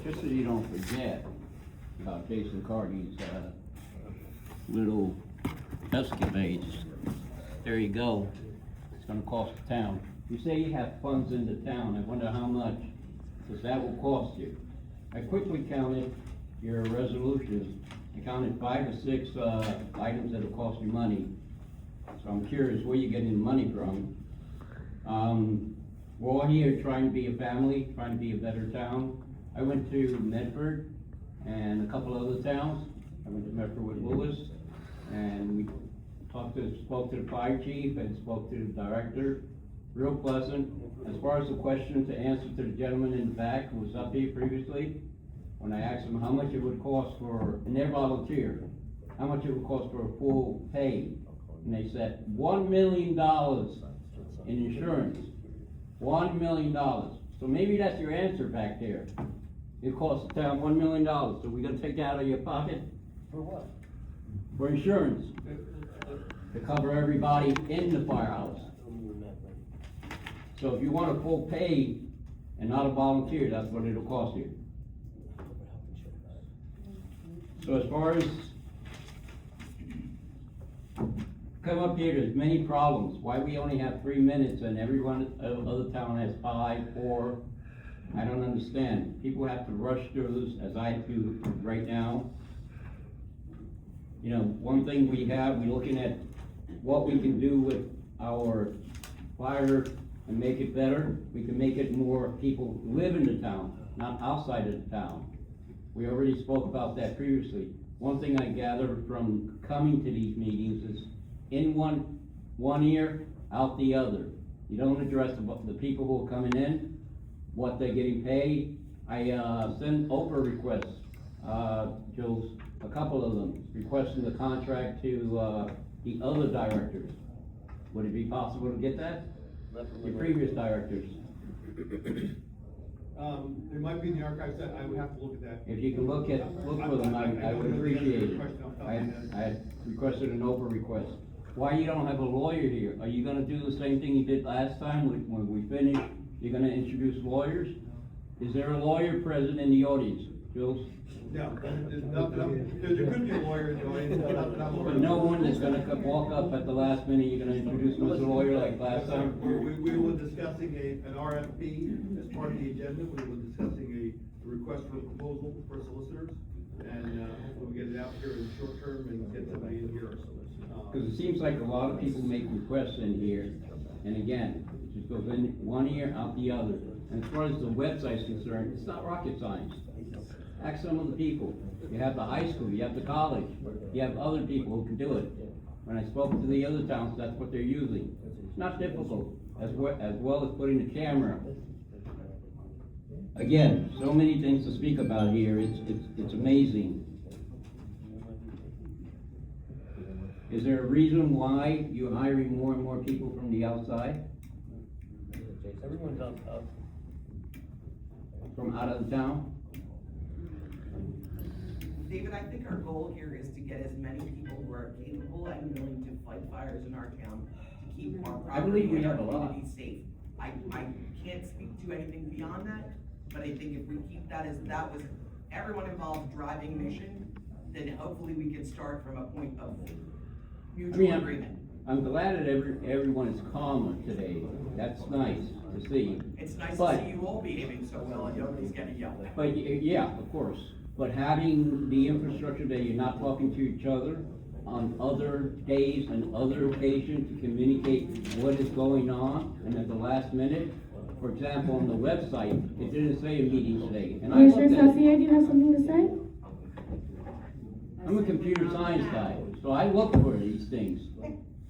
Just so you don't forget about Jason Carty's, little escapades, there you go. It's gonna cost the town. You say you have funds in the town, I wonder how much, because that will cost you. I quickly counted your resolutions. I counted 5 or 6, items that'll cost you money. So I'm curious where you're getting the money from. We're all here trying to be a family, trying to be a better town. I went to Medford and a couple other towns. I went to Medford with Lewis, and we spoke to the fire chief and spoke to the director. Real pleasant. As far as the question to answer to the gentleman in the back who was up here previously, when I asked him how much it would cost for, and they're volunteer, how much it would cost for a full pay, and they said $1 million in insurance. $1 million. So maybe that's your answer back there. It costs the town $1 million, so we're gonna take that out of your pocket? For what? For insurance. To cover everybody in the firehouse. So if you want a full pay and not a volunteer, that's what it'll cost you. So as far as come up here, there's many problems. Why we only have 3 minutes and everyone, other town has 5, 4, I don't understand. People have to rush through this as I do right now. You know, one thing we're looking at what we can do with our fire and make it better. We can make it more people live in the town, not outside of the town. We already spoke about that previously. One thing I gather from coming to these meetings is in one ear, out the other. You don't address the people who are coming in, what they're getting paid, I, sent Oprah requests, Jules, a couple of them, requesting the contract to, the other directors. Would it be possible to get that? The previous directors? It might be in the archives, that I would have to look at that. If you can look for them, I would appreciate it. I had requested an Oprah request. Why you don't have a lawyer here? Are you gonna do the same thing you did last time when we finished? You're gonna introduce lawyers? Is there a lawyer present in the audience, Jules? No, there could be a lawyer in the audience, But no one that's gonna walk up at the last minute, you're gonna introduce them as a lawyer like last time? We were discussing an RFP as part of the agenda, we were discussing a request for a proposal for solicitors, and, hopefully we get it out here in the short term and get somebody in here. Cause it seems like a lot of people make requests in here, and again, it just goes in one ear, out the other. And as far as the website's concerned, it's not rocket science. Ask some of the people. You have the high school, you have the college, you have other people who can do it. When I spoke to the other towns, that's what they're using. It's not difficult, as well as putting the camera. Again, so many things to speak about here, it's amazing. Is there a reason why you're hiring more and more people from the outside? Everyone's up. From out of the town? David, I think our goal here is to get as many people who are capable and willing to fight fires in our town, to keep our I believe property we and our have a lot. community safe. I can't speak to anything beyond that, but I think if we keep that as, that was everyone involved driving mission, then hopefully we can start from a point of mutual agreement. I'm glad that everyone is calmer today. That's nice to see. It's nice But- to see you all behaving so well and nobody's getting yelled at. But, yeah, of course. But having the infrastructure that you're not talking to each other on other days and other occasions to communicate what is going on, and at the last minute, for example, on the website, it didn't say a meeting today, and I looked Commissioner at it. Saucier, do you have something to say? I'm a computer science guy, so I look for these things.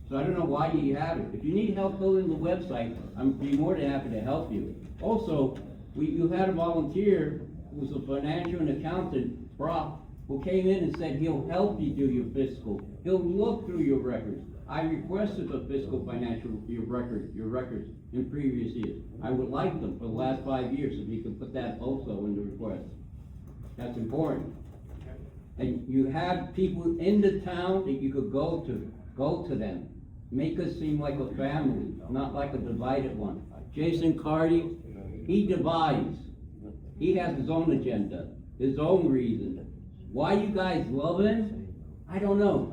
So I don't know why you have it. If you need help building the website, I'd be more than happy to help you. Also, you had a volunteer who was a financial and accountant, Brock, who came in and said he'll help you do your fiscal. He'll look through your records. I requested the fiscal financial, your records in previous years. I would like them for the last 5 years, if you could put that also in the request. That's important. And you have people in the town that you could go to them. Make us seem like a family, not like a divided one. Jason Cardy, he divides. He has his own agenda, his own reason. Why you guys love him? I don't know.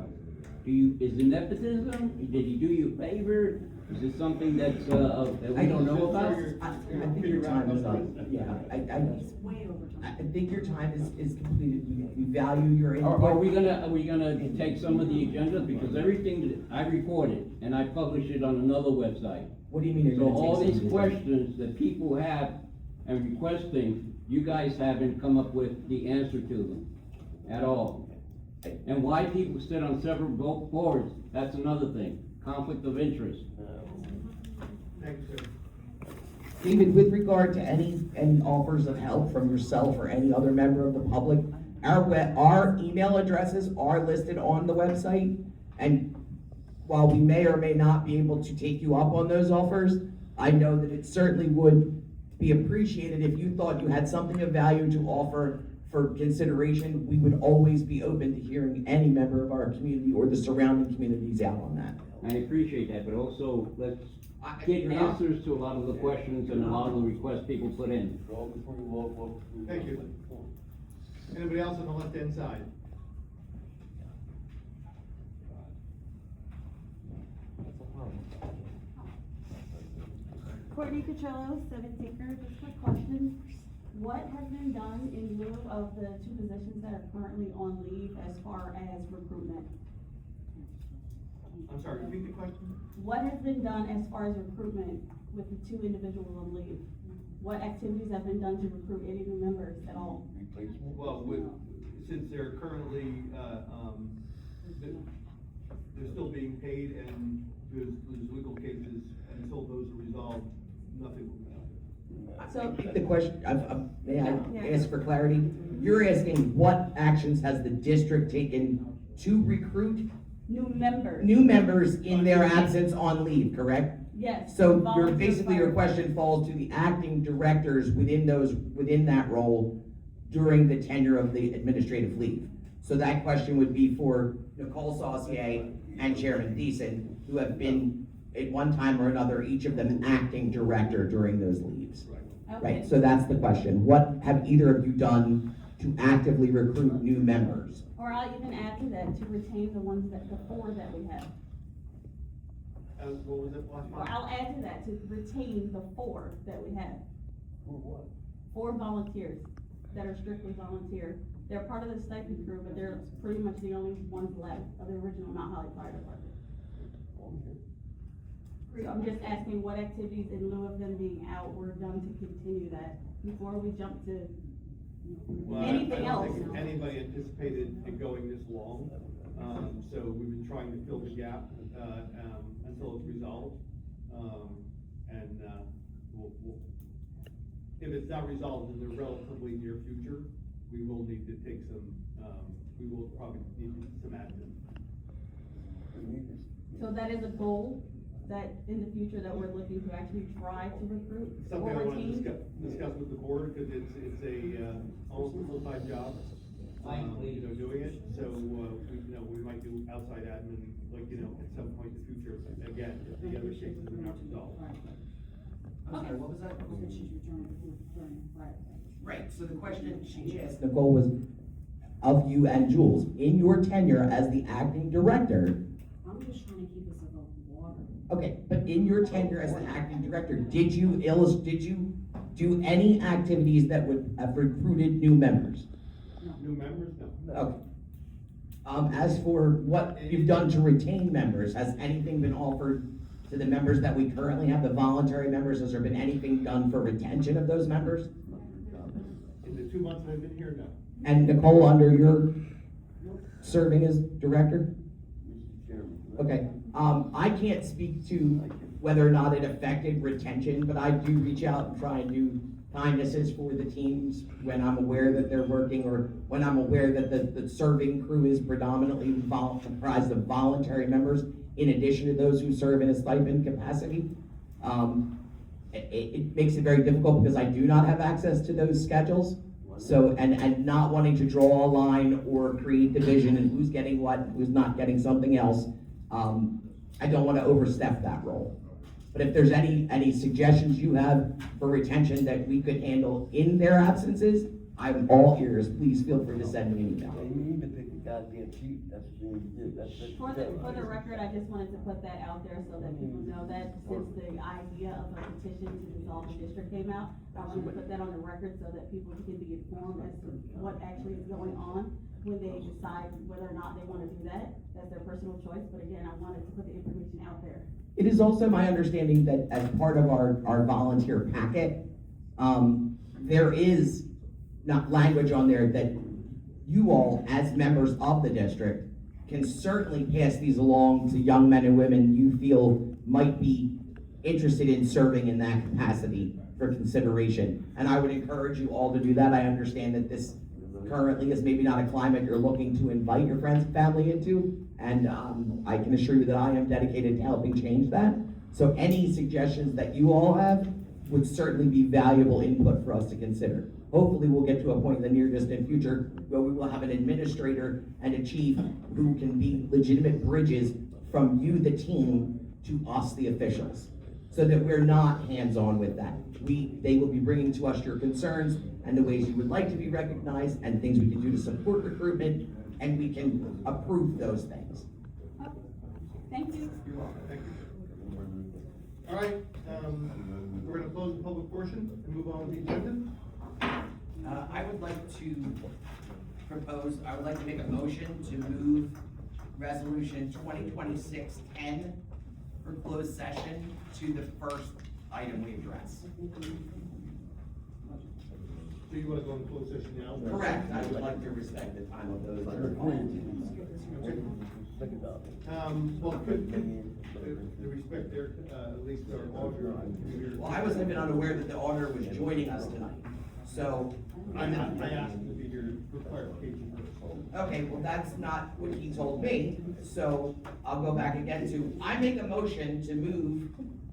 Is it nepotism? Did he do you a favor? Is it something that's, that we I don't know know about, about? I think your time is up, yeah, I think your time is completed, we value your input. Are we gonna take some of the agendas, because everything that I recorded, and I published it on another website. What do you mean you're So gonna take all some these of the- questions that people have and requesting, you guys haven't come up with the answer to them at all. And why people sit on several boards, that's another thing, conflict of interest. Thank you, sir. David, with regard to any offers of help from yourself or any other member of the public, our email addresses are listed on the website, and while we may or may not be able to take you up on those offers, I know that it certainly would be appreciated if you thought you had something of value to offer for consideration. We would always be open to hearing any member of our community or the surrounding communities out on that. I appreciate that, but also let's get answers to a lot of the questions and a lot of the requests people put in. Thank you. Anybody else on the left-hand side? Courtney Cotrillo, 7th Acre, just a quick question. What has been done in lieu of the 2 positions that are currently on leave as far as recruitment? I'm sorry, repeat the question? What has been done as far as recruitment with the 2 individuals on leave? What activities have been done to recruit any new members at all? Well, since they're currently, they're still being paid and there's legal cases, until those are resolved, nothing will be done. So, The question, may I Yeah. ask for clarity? You're asking what actions has the district taken to recruit New members. new members in their absence on leave, correct? Yes. So volunteer basically your firefighters. question falls to the acting directors within that role during the tenure of the administrative leave. So that question would be for Nicole Saucier and Chairman Deason, who have been at one time or another, each of them an acting director during those leaves. Okay. Right, so that's the question. What have either of you done to actively recruit new members? Or I'll even add to that, to retain the ones that, the 4 that we have. What was it last Or month? I'll add to that, to retain the 4 that we have. 4 volunteers that are strictly volunteer. They're part of the stipend crew, but they're pretty much the only ones left of the original Mount Holly Fire Department. So I'm just asking what activities in lieu of them being out were done to continue that before we jump to anything else. I don't think anybody anticipated it going this long, so we've been trying to fill the gap, until it's resolved. And, if it's not resolved in the relatively near future, we will need to take we will probably need some action. So that is a goal, that in the future that we're looking to actually try to recruit Something or I want to retain? discuss with the board, because it's almost a full-time job, doing it, so, we might do outside admin, at some point in the future, again, if the other cases are not resolved. Okay, what was that? Right. Right, so the question she asked Nicole was, of you and Jules, in your tenure as the acting director, I'm just trying to keep us above water. okay, but in your tenure as the acting director, did you do any activities that would have recruited new members? New members, no. Okay. As for what you've done to retain members, has anything been offered to the members that we currently have, the voluntary members? Has there been anything done for retention of those members? In the 2 months I've been here, no. And Nicole, under your serving as director? Okay, I can't speak to whether or not it affected retention, but I do reach out and try and do kindnesses for the teams when I'm aware that they're working, or when I'm aware that the serving crew is predominantly comprised of voluntary members, in addition to those who serve in a stipend capacity. It makes it very difficult because I do not have access to those schedules. So, and not wanting to draw a line or create division and who's getting what, and who's not getting something else, I don't want to overstep that role. But if there's any suggestions you have for retention that we could handle in their absences, I'm all ears. Please feel free to send me an email. You even take a goddamn sheet, that's what you do, For the record, I just wanted to put that out there so that people know that since the idea of a petition to dissolve the district came out, I wanted to put that on the record so that people can be informed as to what actually is going on when they decide whether or not they wanna do that. That's their personal choice, but again, I wanted to put the information out there. It is also my understanding that as part of our volunteer packet, there is not language on there that you all, as members of the district, can certainly pass these along to young men and women you feel might be interested in serving in that capacity for consideration. And I would encourage you all to do that. I understand that this currently is maybe not a climate you're looking to invite your friends and family into, and I can assure you that I am dedicated to helping change that. So any suggestions that you all have would certainly be valuable input for us to consider. Hopefully we'll get to a point in the near distant future where we will have an administrator and a chief who can be legitimate bridges from you, the team, to us, the officials, so that we're not hands-on with that. They will be bringing to us your concerns and the ways you would like to be recognized and things we can do to support recruitment, and we can approve those things. Thank you. You're welcome, thank you. All right, we're gonna close the public portion and move on to the agenda. I would like to make a motion to move resolution 2026-10 for closed session to the first item we address. So you wanna go into closed session now? Correct, I would like to respect the time of those that are called. Well, could, the respect there, at least our auditor. Well, I wasn't even unaware that the auditor was joining us tonight, so. I asked him to be here for clarification purposes. Okay, well, that's not what he told me, so I'll go back again to, I make a motion to move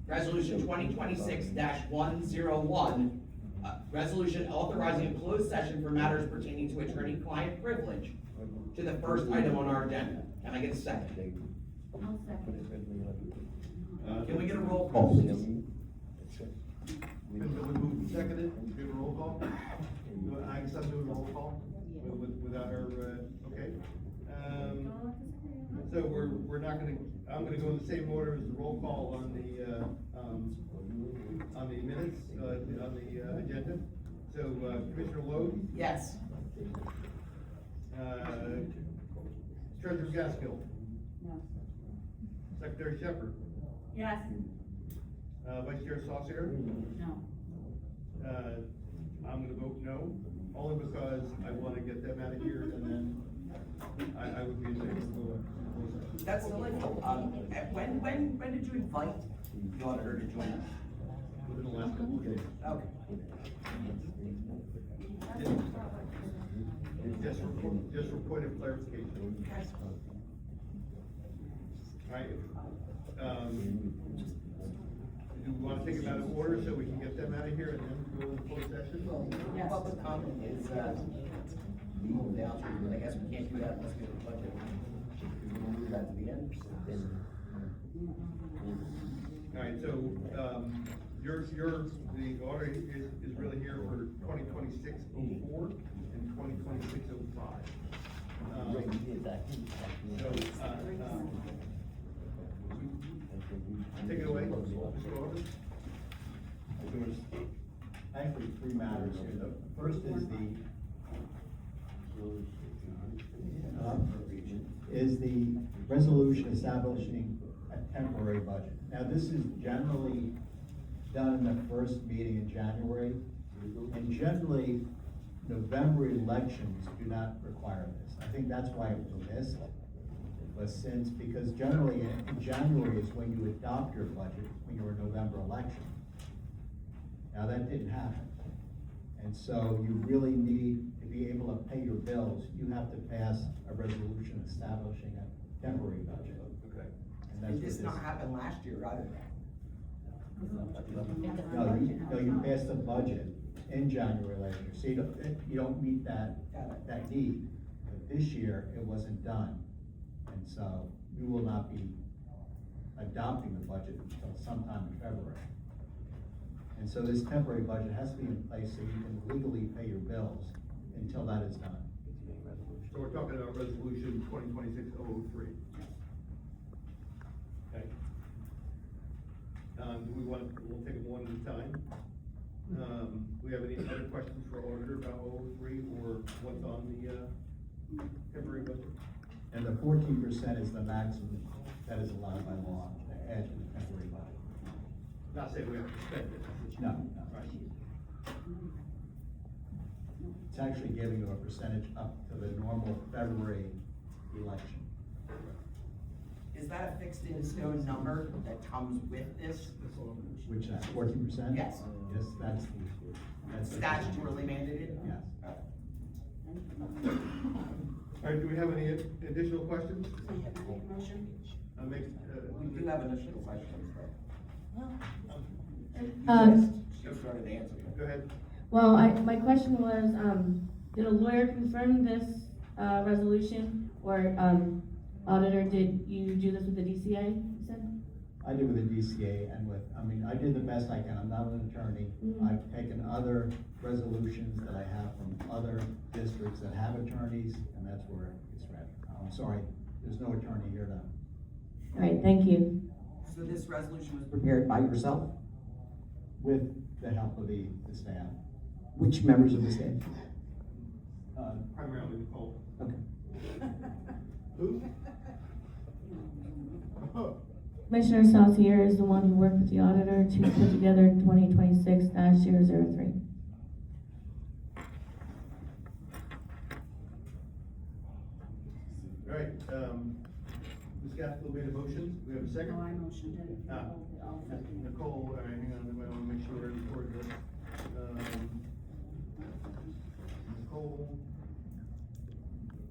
resolution 2026-101, resolution authorizing a closed session for matters pertaining to attorney-client privilege to the first item on our agenda. Can I get a second? I'll second. Can we get a roll call, please? Been moved and seconded, do a roll call? I guess I'm doing a roll call without her, okay. So we're not gonna, I'm gonna go in the same order as the roll call on the minutes, on the agenda. So, Commissioner Logue? Yes. Treasurer Gaskill? No. Secretary Shepherd? Yes. Vice Chair Saucier? No. I'm gonna vote no, only because I wanna get them out of here, and then I would be in favor of closed session. That's delightful. When did you invite the auditor to join us? Within the last couple of days. Okay. Just for point of clarification. Alright, do we wanna take them out of order so we can get them out of here and then go into closed session? Yes. Public comment is, legal down, but I guess we can't do that unless we have a budget. We'll move that to the end. Alright, so, the order is really here for 2026-04 and 2026-05. Take it away, Mr. Order. There's actually three matters here. The first is the resolution establishing a temporary budget. Now, this is generally done in the first meeting in January, and generally, November elections do not require this. I think that's why it was missed. But because generally in January is when you adopt your budget, when your November election. Now, that didn't happen. And so you really need to be able to pay your bills. You have to pass a resolution establishing a temporary budget. Okay. And that's Did this what not happen last year either? No, you passed the budget in January last year, so you don't meet that need. But this year, it wasn't done. And so you will not be adopting the budget until sometime in February. And so this temporary budget has to be in place so you can legally pay your bills until that is done. So we're talking about resolution 2026-003. Okay. Do we want, we'll take them one at a time. Do we have any other questions for auditor about 003 or what's on the, temporary budget? And the 14% is the maximum that is allowed by law to add to the temporary budget. Not saying we have to spend it. No. Right. It's actually giving you a percentage up to the normal February election. Is that a fixed in stone number that comes with this? Which, 14%? Yes. Yes, that's the. Statutorily mandated? Yes. All right, do we have any additional questions? Motion? We do have additional questions, Just started to answer. Go ahead. Well, my question was, did a lawyer confirm this, resolution, or, auditor, did you do this with the DCA, you said? I did with the DCA and I did the best I can. I'm not an attorney. Mhm. I've taken other resolutions that I have from other districts that have attorneys, and that's where it's read. I'm sorry, there's no attorney here now. All right, thank you. So this resolution was prepared by yourself? With the help of the staff. Which members of the staff? Primarily Nicole. Okay. Who? Commissioner Saucier is the one who worked with the auditor to put together 2026-003. All right, Gaskell made a motion, we have a second? No, I motioned it. Ah, I'll second it. Nicole, all right, hang on, I wanna make sure I record this. Nicole,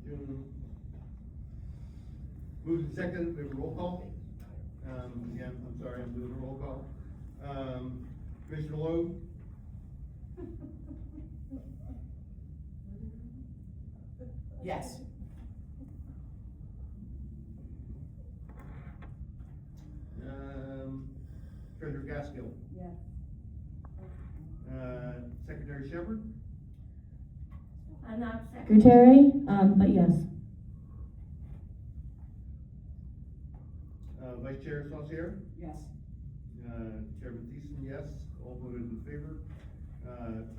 June. Moved and second, we have a roll call. Again, I'm sorry, I'm doing a roll call. Commissioner Lowe? Yes. Treasurer Gaskell? Yes. Secretary Shepherd? I'm not secretary, but yes. Vice Chair Saucier? Yes. Chairman Thiessen, yes, all voted in favor.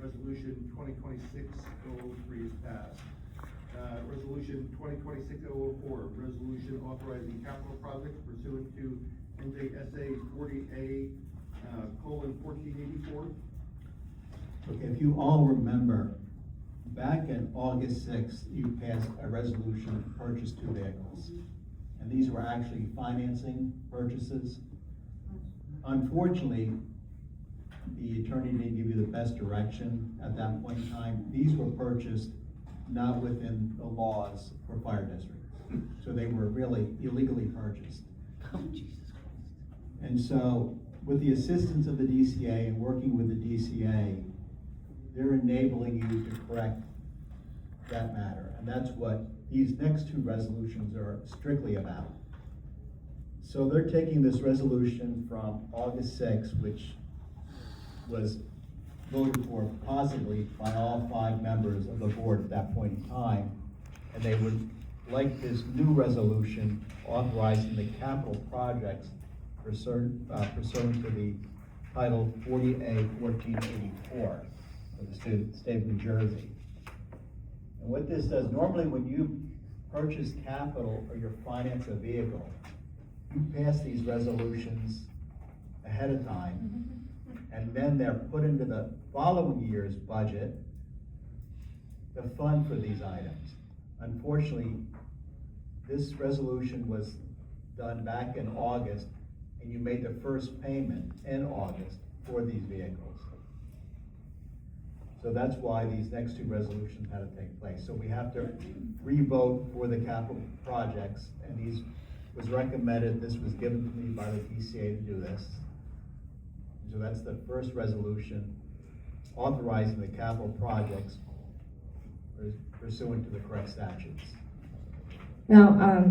Resolution 2026-003 is passed. Resolution 2026-004, resolution authorizing capital projects pursuant to NJSA 40A:1484. Okay, if you all remember, back in August 6th, you passed a resolution to purchase 2 vehicles. And these were actually financing purchases. Unfortunately, the attorney didn't give you the best direction at that point in time. These were purchased not within the laws for fire districts. So they were really illegally purchased. Oh, Jesus Christ. And so, with the assistance of the DCA and working with the DCA, they're enabling you to correct that matter. And that's what these next 2 resolutions are strictly about. So they're taking this resolution from August 6th, which was voted for positively by all 5 members of the board at that point in time. And they would like this new resolution authorizing the capital projects pursuant to the Title 40A:1484 of the state of New Jersey. And what this does, normally when you purchase capital or you finance a vehicle, you pass these resolutions ahead of time, and then they're put into the following year's budget to fund for these items. Unfortunately, this resolution was done back in August, and you made the first payment in August for these vehicles. So that's why these next 2 resolutions had to take place. So we have to re-vote for the capital projects, and these was recommended, this was given to me by the DCA to do this. So that's the first resolution authorizing the capital projects pursuant to the correct statutes. Now,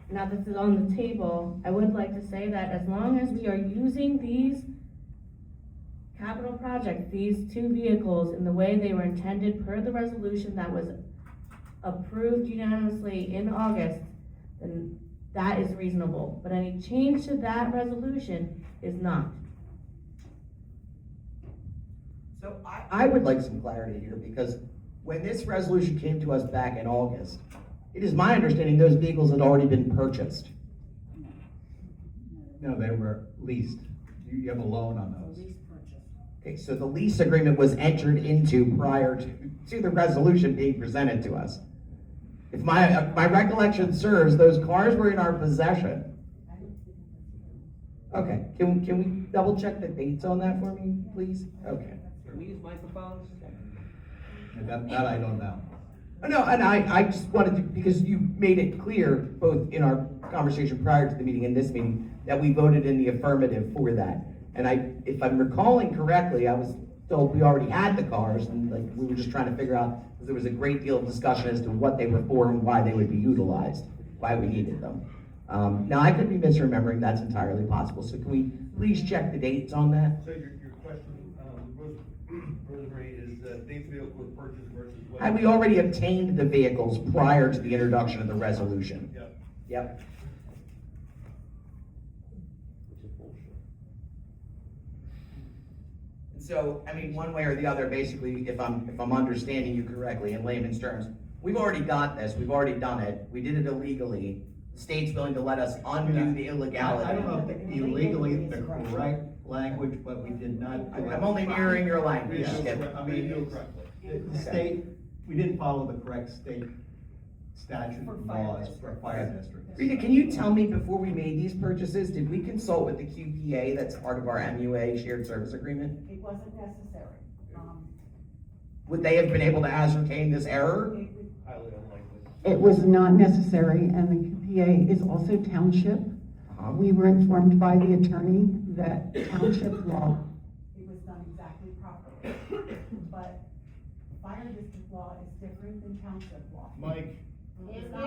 now this is on the table, I would like to say that as long as we are using these capital projects, these 2 vehicles in the way they were intended per the resolution that was approved unanimously in August, then that is reasonable. But any change to that resolution is not. So I would like some clarity here, because when this resolution came to us back in August, it is my understanding those vehicles had already been purchased. No, they were leased. You have a loan on those. Okay, so the lease agreement was entered into prior to the resolution being presented to us. If my recollection serves, those cars were in our possession. Okay, can we double check the dates on that for me, please? Okay. Can we use microphones? That I don't know. No, and I just wanted to, because you made it clear, both in our conversation prior to the meeting and this meeting, that we voted in the affirmative for that. And if I'm recalling correctly, I was told we already had the cars, and like, we were just trying to figure out, because there was a great deal of discussion as to what they were for and why they would be utilized, why we needed them. Now, I could be misremembering, that's entirely possible, so can we please check the dates on that? So your question, Rosemary, is these vehicles were purchased versus what? Had we already obtained the vehicles prior to the introduction of the resolution? Yep. Yep. So, I mean, one way or the other, basically, if I'm understanding you correctly in layman's terms, we've already got this, we've already done it, we did it illegally. The state's willing to let us undo the illegality. I don't know if illegally is the correct language, but we did not. do it. I'm only mirroring your language. Yeah, I mean, the state, we didn't follow the correct state statute For and fire laws for districts. fire districts. Rita, can you tell me, before we made these purchases, did we consult with the QPA that's part of our MUA shared service agreement? It wasn't necessary. Would they have been able to ascertain this error? Highly unlikely. It was not necessary, and the QPA is also township. Uh-huh. We were informed by the attorney that township law. It was done exactly properly, but fire district law is different than township law. Mike?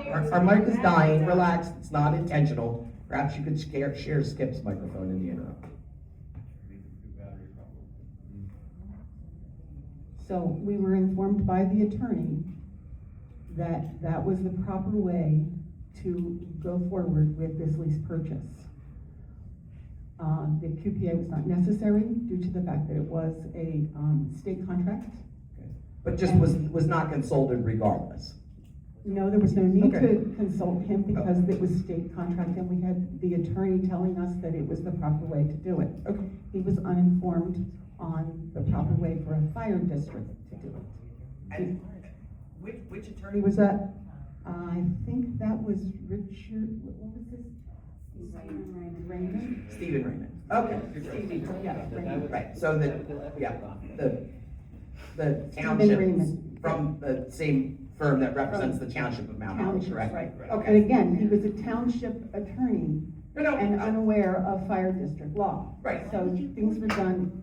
Our mic is dying, relax, it's not intentional. Perhaps you could share Skip's microphone in the interim. So we were informed by the attorney that that was the proper way to go forward with this lease purchase. The QPA was not necessary due to the fact that it was a state contract. But just was not consulted regardless. No, there was no need Okay. to consult him because it was state contract and we had the attorney telling us that it was the proper way to do it. Okay. He was uninformed on the proper way for a fire district to do it. And which He attorney was at, I think that was Richard, what was his? Raymond? Stephen Raymond. Okay. Yeah, Raymond. Right, so the Raymond. township from the same firm that represents the township of Mount Holly, Township, correct? right. But Okay. again, he was a township attorney No, and unaware of fire district law. Right. So things were done.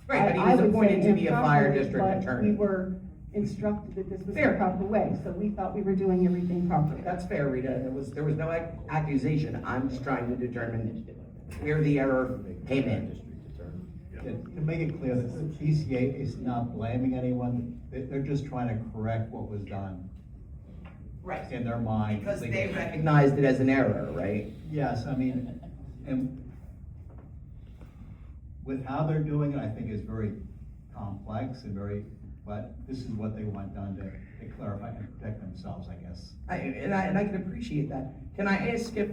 Right, but I he was would appointed say to be a fire improperly, district but attorney. we were instructed that this was the Fair. proper way, so we thought we were doing everything properly. That's fair, Rita, there was no accusation, I'm just trying to determine where the error came in. To make it clear, that the DCA is not blaming anyone, they're just trying to correct what was done Right. in their mind. Because they recognized it as an error, right? Yes, I mean, and with how they're doing it, I think is very complex and but this is what they want done to clarify and protect themselves, I guess. And I can appreciate that. Can I ask if,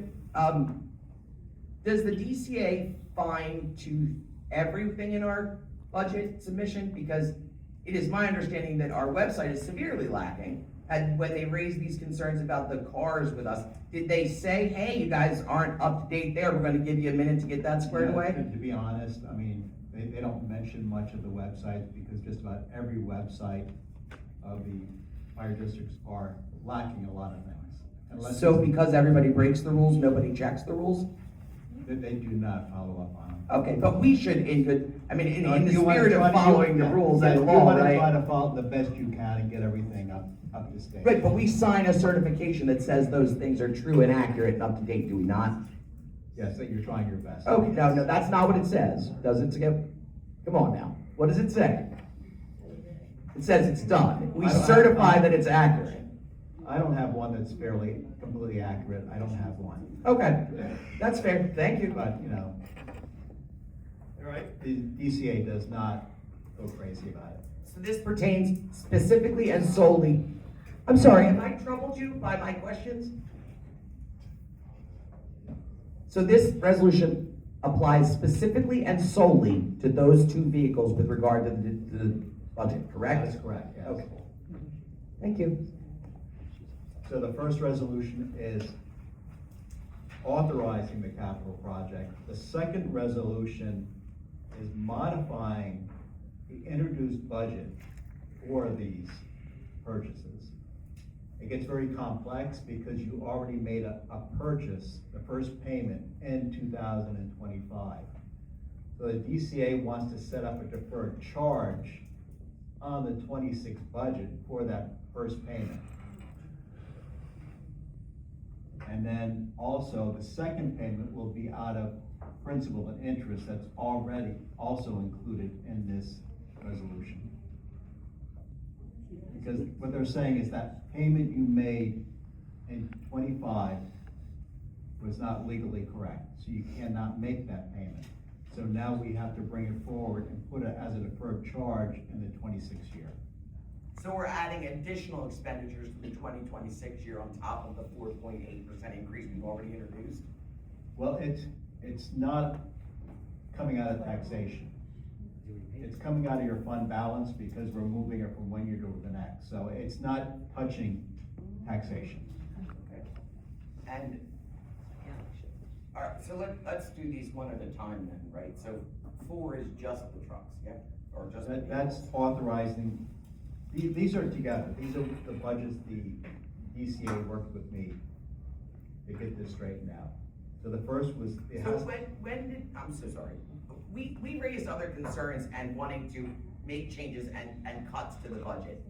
does the DCA fine tooth everything in our budget submission? Because it is my understanding that our website is severely lacking. And when they raised these concerns about the cars with us, did they say, hey, you guys aren't up to date there, we're gonna give you a minute to get that squared away? To be honest, I mean, they don't mention much of the website because just about every website of the fire districts are lacking a lot of things. Unless So because everybody breaks the rules, nobody checks the rules? they do not follow up on them. Okay, but we should, in the You wanna spirit of try to- following the rules and you law, wanna right? try to follow the best you can and get everything up to state. Right, but we sign a certification that says those things are true and accurate and up to date, do we not? Yes, that you're trying your best. Okay, no, that's not what it says, does it, Skip? Come on now, what does it say? It says it's done, we certify that it's accurate. I don't have one that's completely accurate, I don't have one. Okay, that's fair, thank you. But, All right. the DCA does not go crazy about it. So this pertains specifically and solely, I'm sorry, have I troubled you by my questions? So this resolution applies specifically and solely to those two vehicles with regard to the budget, correct? That's correct, yes. Okay. Thank you. So the first resolution is authorizing the capital project. The second resolution is modifying the introduced budget for these purchases. It gets very complex because you already made a purchase, the first payment in 2025. So the DCA wants to set up a deferred charge on the 26 budget for that first payment. And then also the second payment will be out of principal and interest that's already also included in this resolution. Because what they're saying is that payment you made in 25 was not legally correct, so you cannot make that payment. So now we have to bring it forward and put it as a deferred charge in the 26 year. So we're adding additional expenditures for the 2026 year on top of the 4.8% increase we've already introduced? Well, it's not coming out of taxation. It's coming out of your fund balance because we're moving it from one year to the next. So it's not touching taxation. And, alright, so let's do these one at a time then, right? So 4 is just the trucks, yeah? Or just the That's vehicles? authorizing, these are together, these are the budgets the DCA worked with me to get this straightened out. So the first was, it So has, when did, I'm so sorry, we raised other concerns and wanting to make changes and cuts to the budget.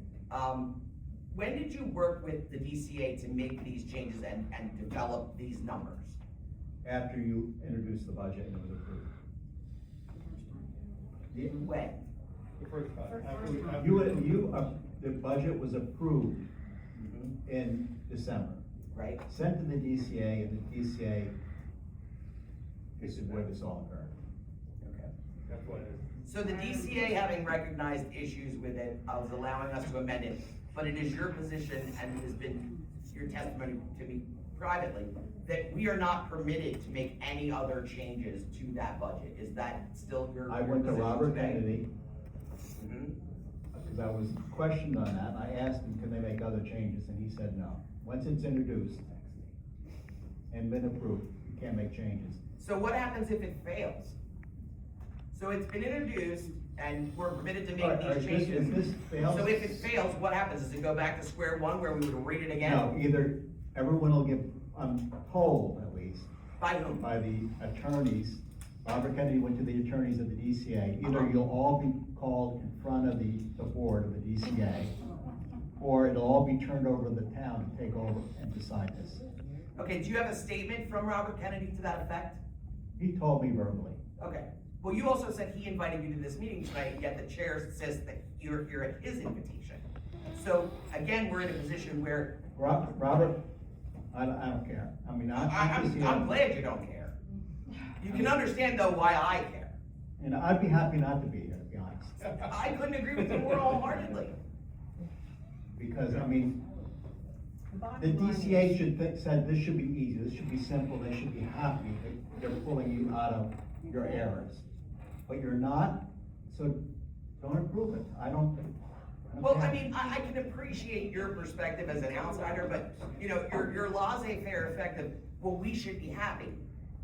When did you work with the DCA to make these changes and develop these numbers? after you introduced the budget and it was approved. When? The first time. The budget was approved in December. Right. Sent to the DCA, and the DCA, this is where this all occurred. Okay. That's what it is. So the DCA, having recognized issues with it, was allowing us to amend it, but it is your position, and it has been your testimony to me privately, that we are not permitted to make any other changes to that budget. Is that still your I went to position Robert today? Kennedy, Mhm. because I was questioned on that, and I asked him, can they make other changes, and he said no. Once it's introduced and been approved, you can't make changes. So what happens if it fails? So it's been introduced, and we're permitted to All right, make all right, these this- changes. if this fails- So if it fails, what happens? Does it go back to square one where we would read it again? No, either everyone will get, I'm told at least, By whom? by the attorneys, Robert Kennedy went to the attorneys of the DCA, either Uh-huh. you'll all be called in front of the board of the DCA, or it'll all be turned over to the town to take over and decide this. Okay, do you have a statement from Robert Kennedy to that effect? He told me verbally. Okay. Well, you also said he invited you to this meeting tonight, yet the chair says that you're at his invitation. So, again, we're in a position where, Robert, I don't care. I mean, I'm just here. I'm glad you don't care. You can understand though why I care. And I'd be happy not to be here, to be honest. I couldn't agree with you more wholeheartedly. Because, I mean, the DCA said this should be easy, this should be simple, they should be happy that they're pulling you out of your errors. But you're not, so don't approve it. I don't Well, care. I mean, I can appreciate your perspective as an outsider, but, you know, your laissez-faire effect of, well, we should be happy.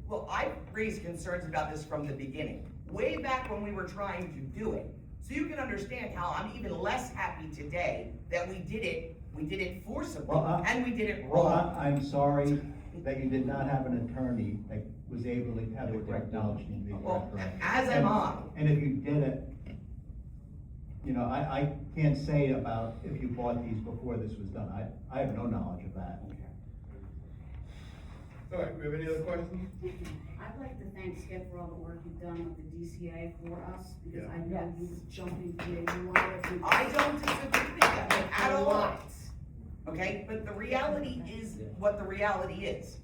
Well, I raised concerns about this from the beginning, way back when we were trying to do it. So you can understand how I'm even less happy today that we did it forcibly, and we did it Well, wrong. I'm sorry that you did not have an attorney that was able to have the correct knowledge in the Well, correct. as am I. And if you did it, you know, I can't say about if you bought these before this was done. I have no knowledge of that. All right, we have any other questions? I'd like to thank Skip for all the work you've done with the DCA for us, because Yeah. I know you jumping through a lot of hoops. I don't disagree with that at all. Okay, but the reality is what the reality is.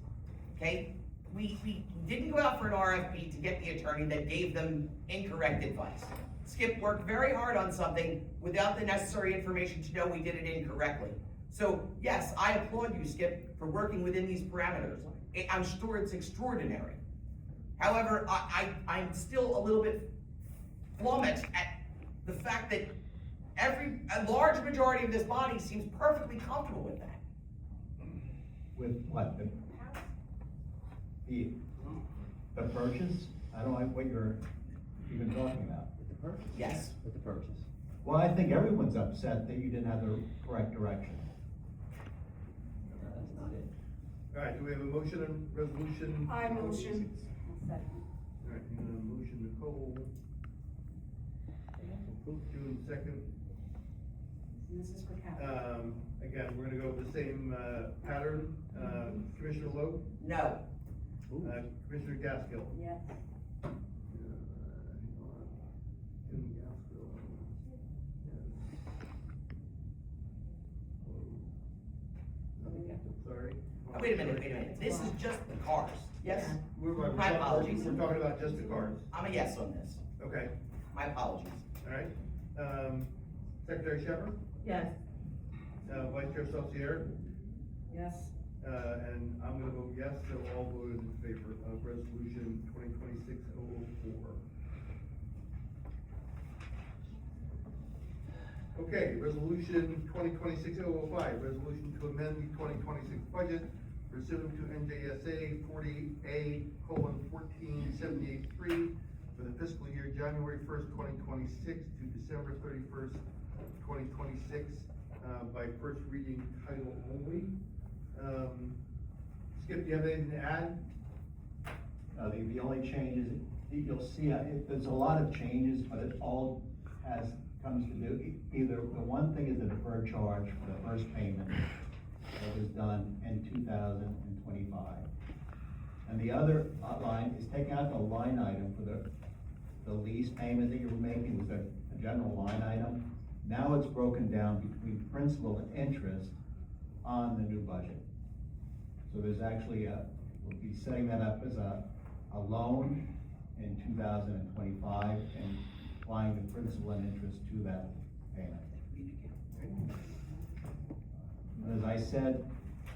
Okay, we didn't go out for an RFP to get the attorney that gave them incorrect advice. Skip worked very hard on something without the necessary information to know we did it incorrectly. So yes, I applaud you, Skip, for working within these parameters. I'm sure it's extraordinary. However, I'm still a little bit flummoxed at the fact that a large majority of this body seems perfectly comfortable with that. With what, the purchase? I don't like what you're even talking about. With the purchase? Yes. With the purchase. Well, I think everyone's upset that you didn't have the correct direction. That's not it. All right, do we have a motion and resolution? I motion. All right, motion Nicole. June 2nd. This is for Kathy. Again, we're gonna go with the same, pattern. Commissioner Lowe? No. Commissioner Gaskill? Yes. Tim Gaskill. Yes. Sorry. Oh, wait a minute. This is just the cars, yes? My We're apologies. talking about just the cards. I'm a yes on this. Okay, My apologies. all right. Secretary Shepherd, Yes. Vice Chair Saucier, Yes. and I'm gonna vote yes, so all voted in favor of resolution 2026-004. Okay, resolution 2026-005, resolution to amend the 2026 budget pursuant to NJSA 40A:1478-3 for the fiscal year January 1st, 2026 to December 31st, 2026, by first reading title only. Skip, do you have anything to add? The only changes, you'll see, there's a lot of changes, but it all comes to do, either, the one thing is the deferred charge for the first payment that was done in 2025. And the other line is taking out the line item for the lease payment that you were making, was a general line item. Now it's broken down between principal and interest on the new budget. So there's actually we'll be setting that up as a loan in 2025 and applying the principal and interest to that payment. And as I said,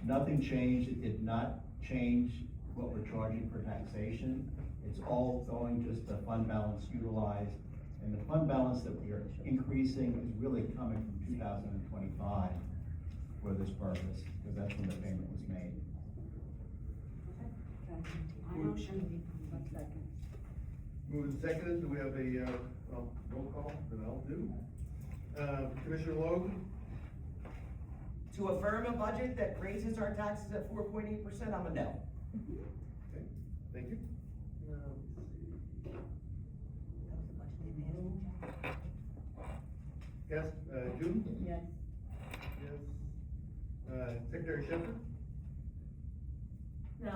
nothing changed. It did not change what we're charging for taxation. It's all going just to fund balance utilized. And the fund balance that we are increasing is really coming from 2025 for this purpose, because that's when the payment was made. Motion. Moved and seconded, do we have a, roll call, then I'll do. Commissioner Logue? To affirm a budget that raises our taxes at 4.8%, I'm a no. Okay, thank you. Yes, June? Yes. Yes. Secretary Shepherd? No.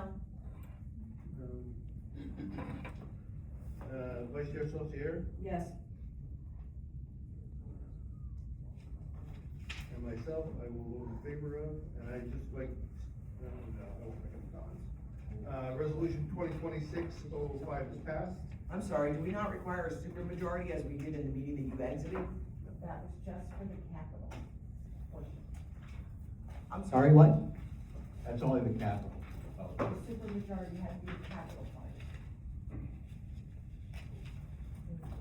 Vice Chair Saucier? Yes. And myself, I will vote in favor of, and I just like, resolution 2026-005 is passed. I'm sorry, do we not require a supermajority as we did in the meeting that you exited? That was just for the capital portion. I'm Sorry, what? That's only the capital. The supermajority had to be the capital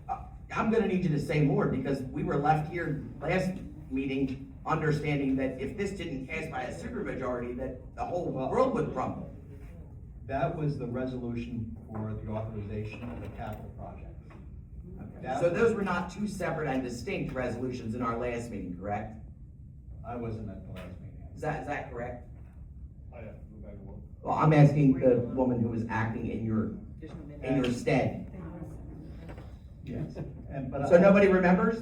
part. I'm gonna need you to say more, because we were left here last meeting understanding that if this didn't pass by a supermajority, that the whole world would crumble. That was the resolution for the authorization of the capital projects. That So was- those were not two separate and distinct resolutions in our last meeting, correct? I wasn't at the last meeting. Is that correct? I have to go back and look. Well, I'm asking the woman who was acting in your stead. Yes, but. So nobody remembers?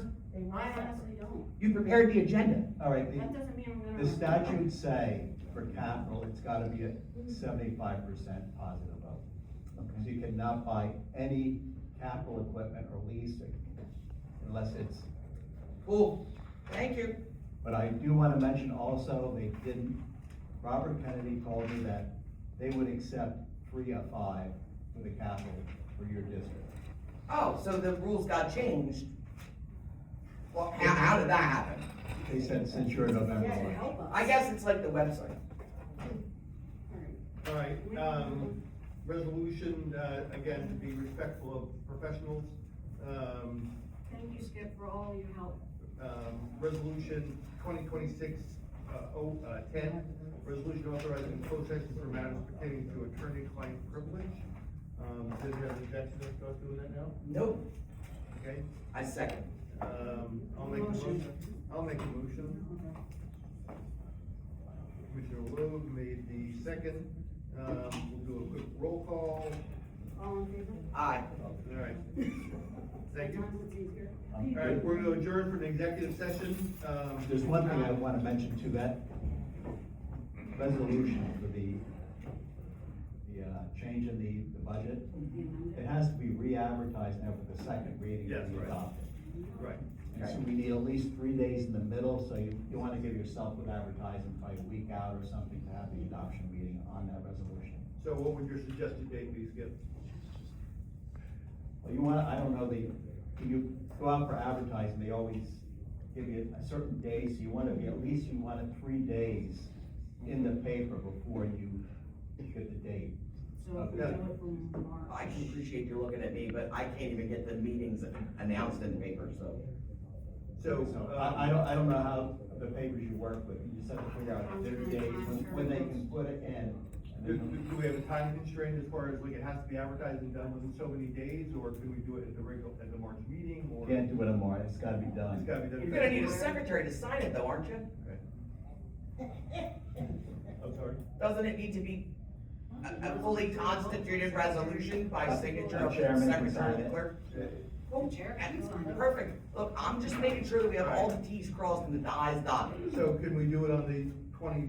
I honestly don't. You prepared the agenda. All right, That doesn't mean I'm gonna. the statutes say for capital, it's gotta be a 75% positive vote. So you cannot buy any capital equipment or lease it unless it's. Cool, thank you. But I do wanna mention also, Robert Kennedy told me that they would accept 3 of 5 for the capital for your district. Oh, so the rules got changed. Well, how did that happen? They said since you're in November. Yeah, to help us. I guess it's like the website. All right, resolution, again, to be respectful of professionals, Thank you, Skip, for all your help. resolution 2026-10, resolution authorizing closed session for matters pertaining to attorney-client privilege. Does anybody have an objection to us doing that now? Nope. Okay, I second. I'll make a motion. Commissioner Logue made the second. We'll do a quick roll call. All in favor? Aye. All right. Thank you. Sometimes it's easier. All right, we're gonna adjourn for an executive session. There's one thing I wanna mention too, that resolution for the change in the budget, it has to be re-advertised now for the second reading to Yes, be right. adopted. Right. And so we need at least 3 days in the middle, so you wanna give yourself with advertising probably a week out or something to have the adoption meeting on that resolution. So what would your suggested date be, Skip? Well, I don't know, when you go out for advertising, they always give you a certain day, so you want it 3 days in the paper before you get the date. So if we do it from March. I can appreciate you looking at me, but I can't even get the meetings announced in the paper, so. So, I don't know how the papers you work with, you just have to figure out their days when they can put it in. do we have a time constraint as far as like it has to be advertised and done within so many days, or can we do it at the March meeting, or? Can't do it tomorrow, it's gotta be done. It's gotta be done. You're gonna need a secretary to sign it though, aren't you? I'm sorry? Doesn't it need to be a fully constituted resolution by signature of the Chairman can secretary sign of the it. clerk? Oh, perfect. Look, I'm just making sure that we have all the Ts crossed and the Is dotted. So can we do it on the 20?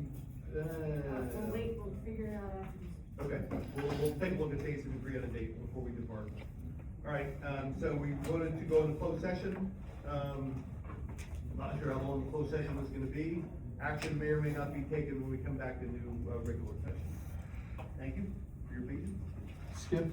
We'll wait, we'll figure it out after. Okay, we'll take a look at dates and agree on a date before we depart. All right, so we wanted to go into closed session. Not sure how long the closed session was gonna be. Action may or may not be taken when we come back into, regular session. Thank you for your patience. Skip,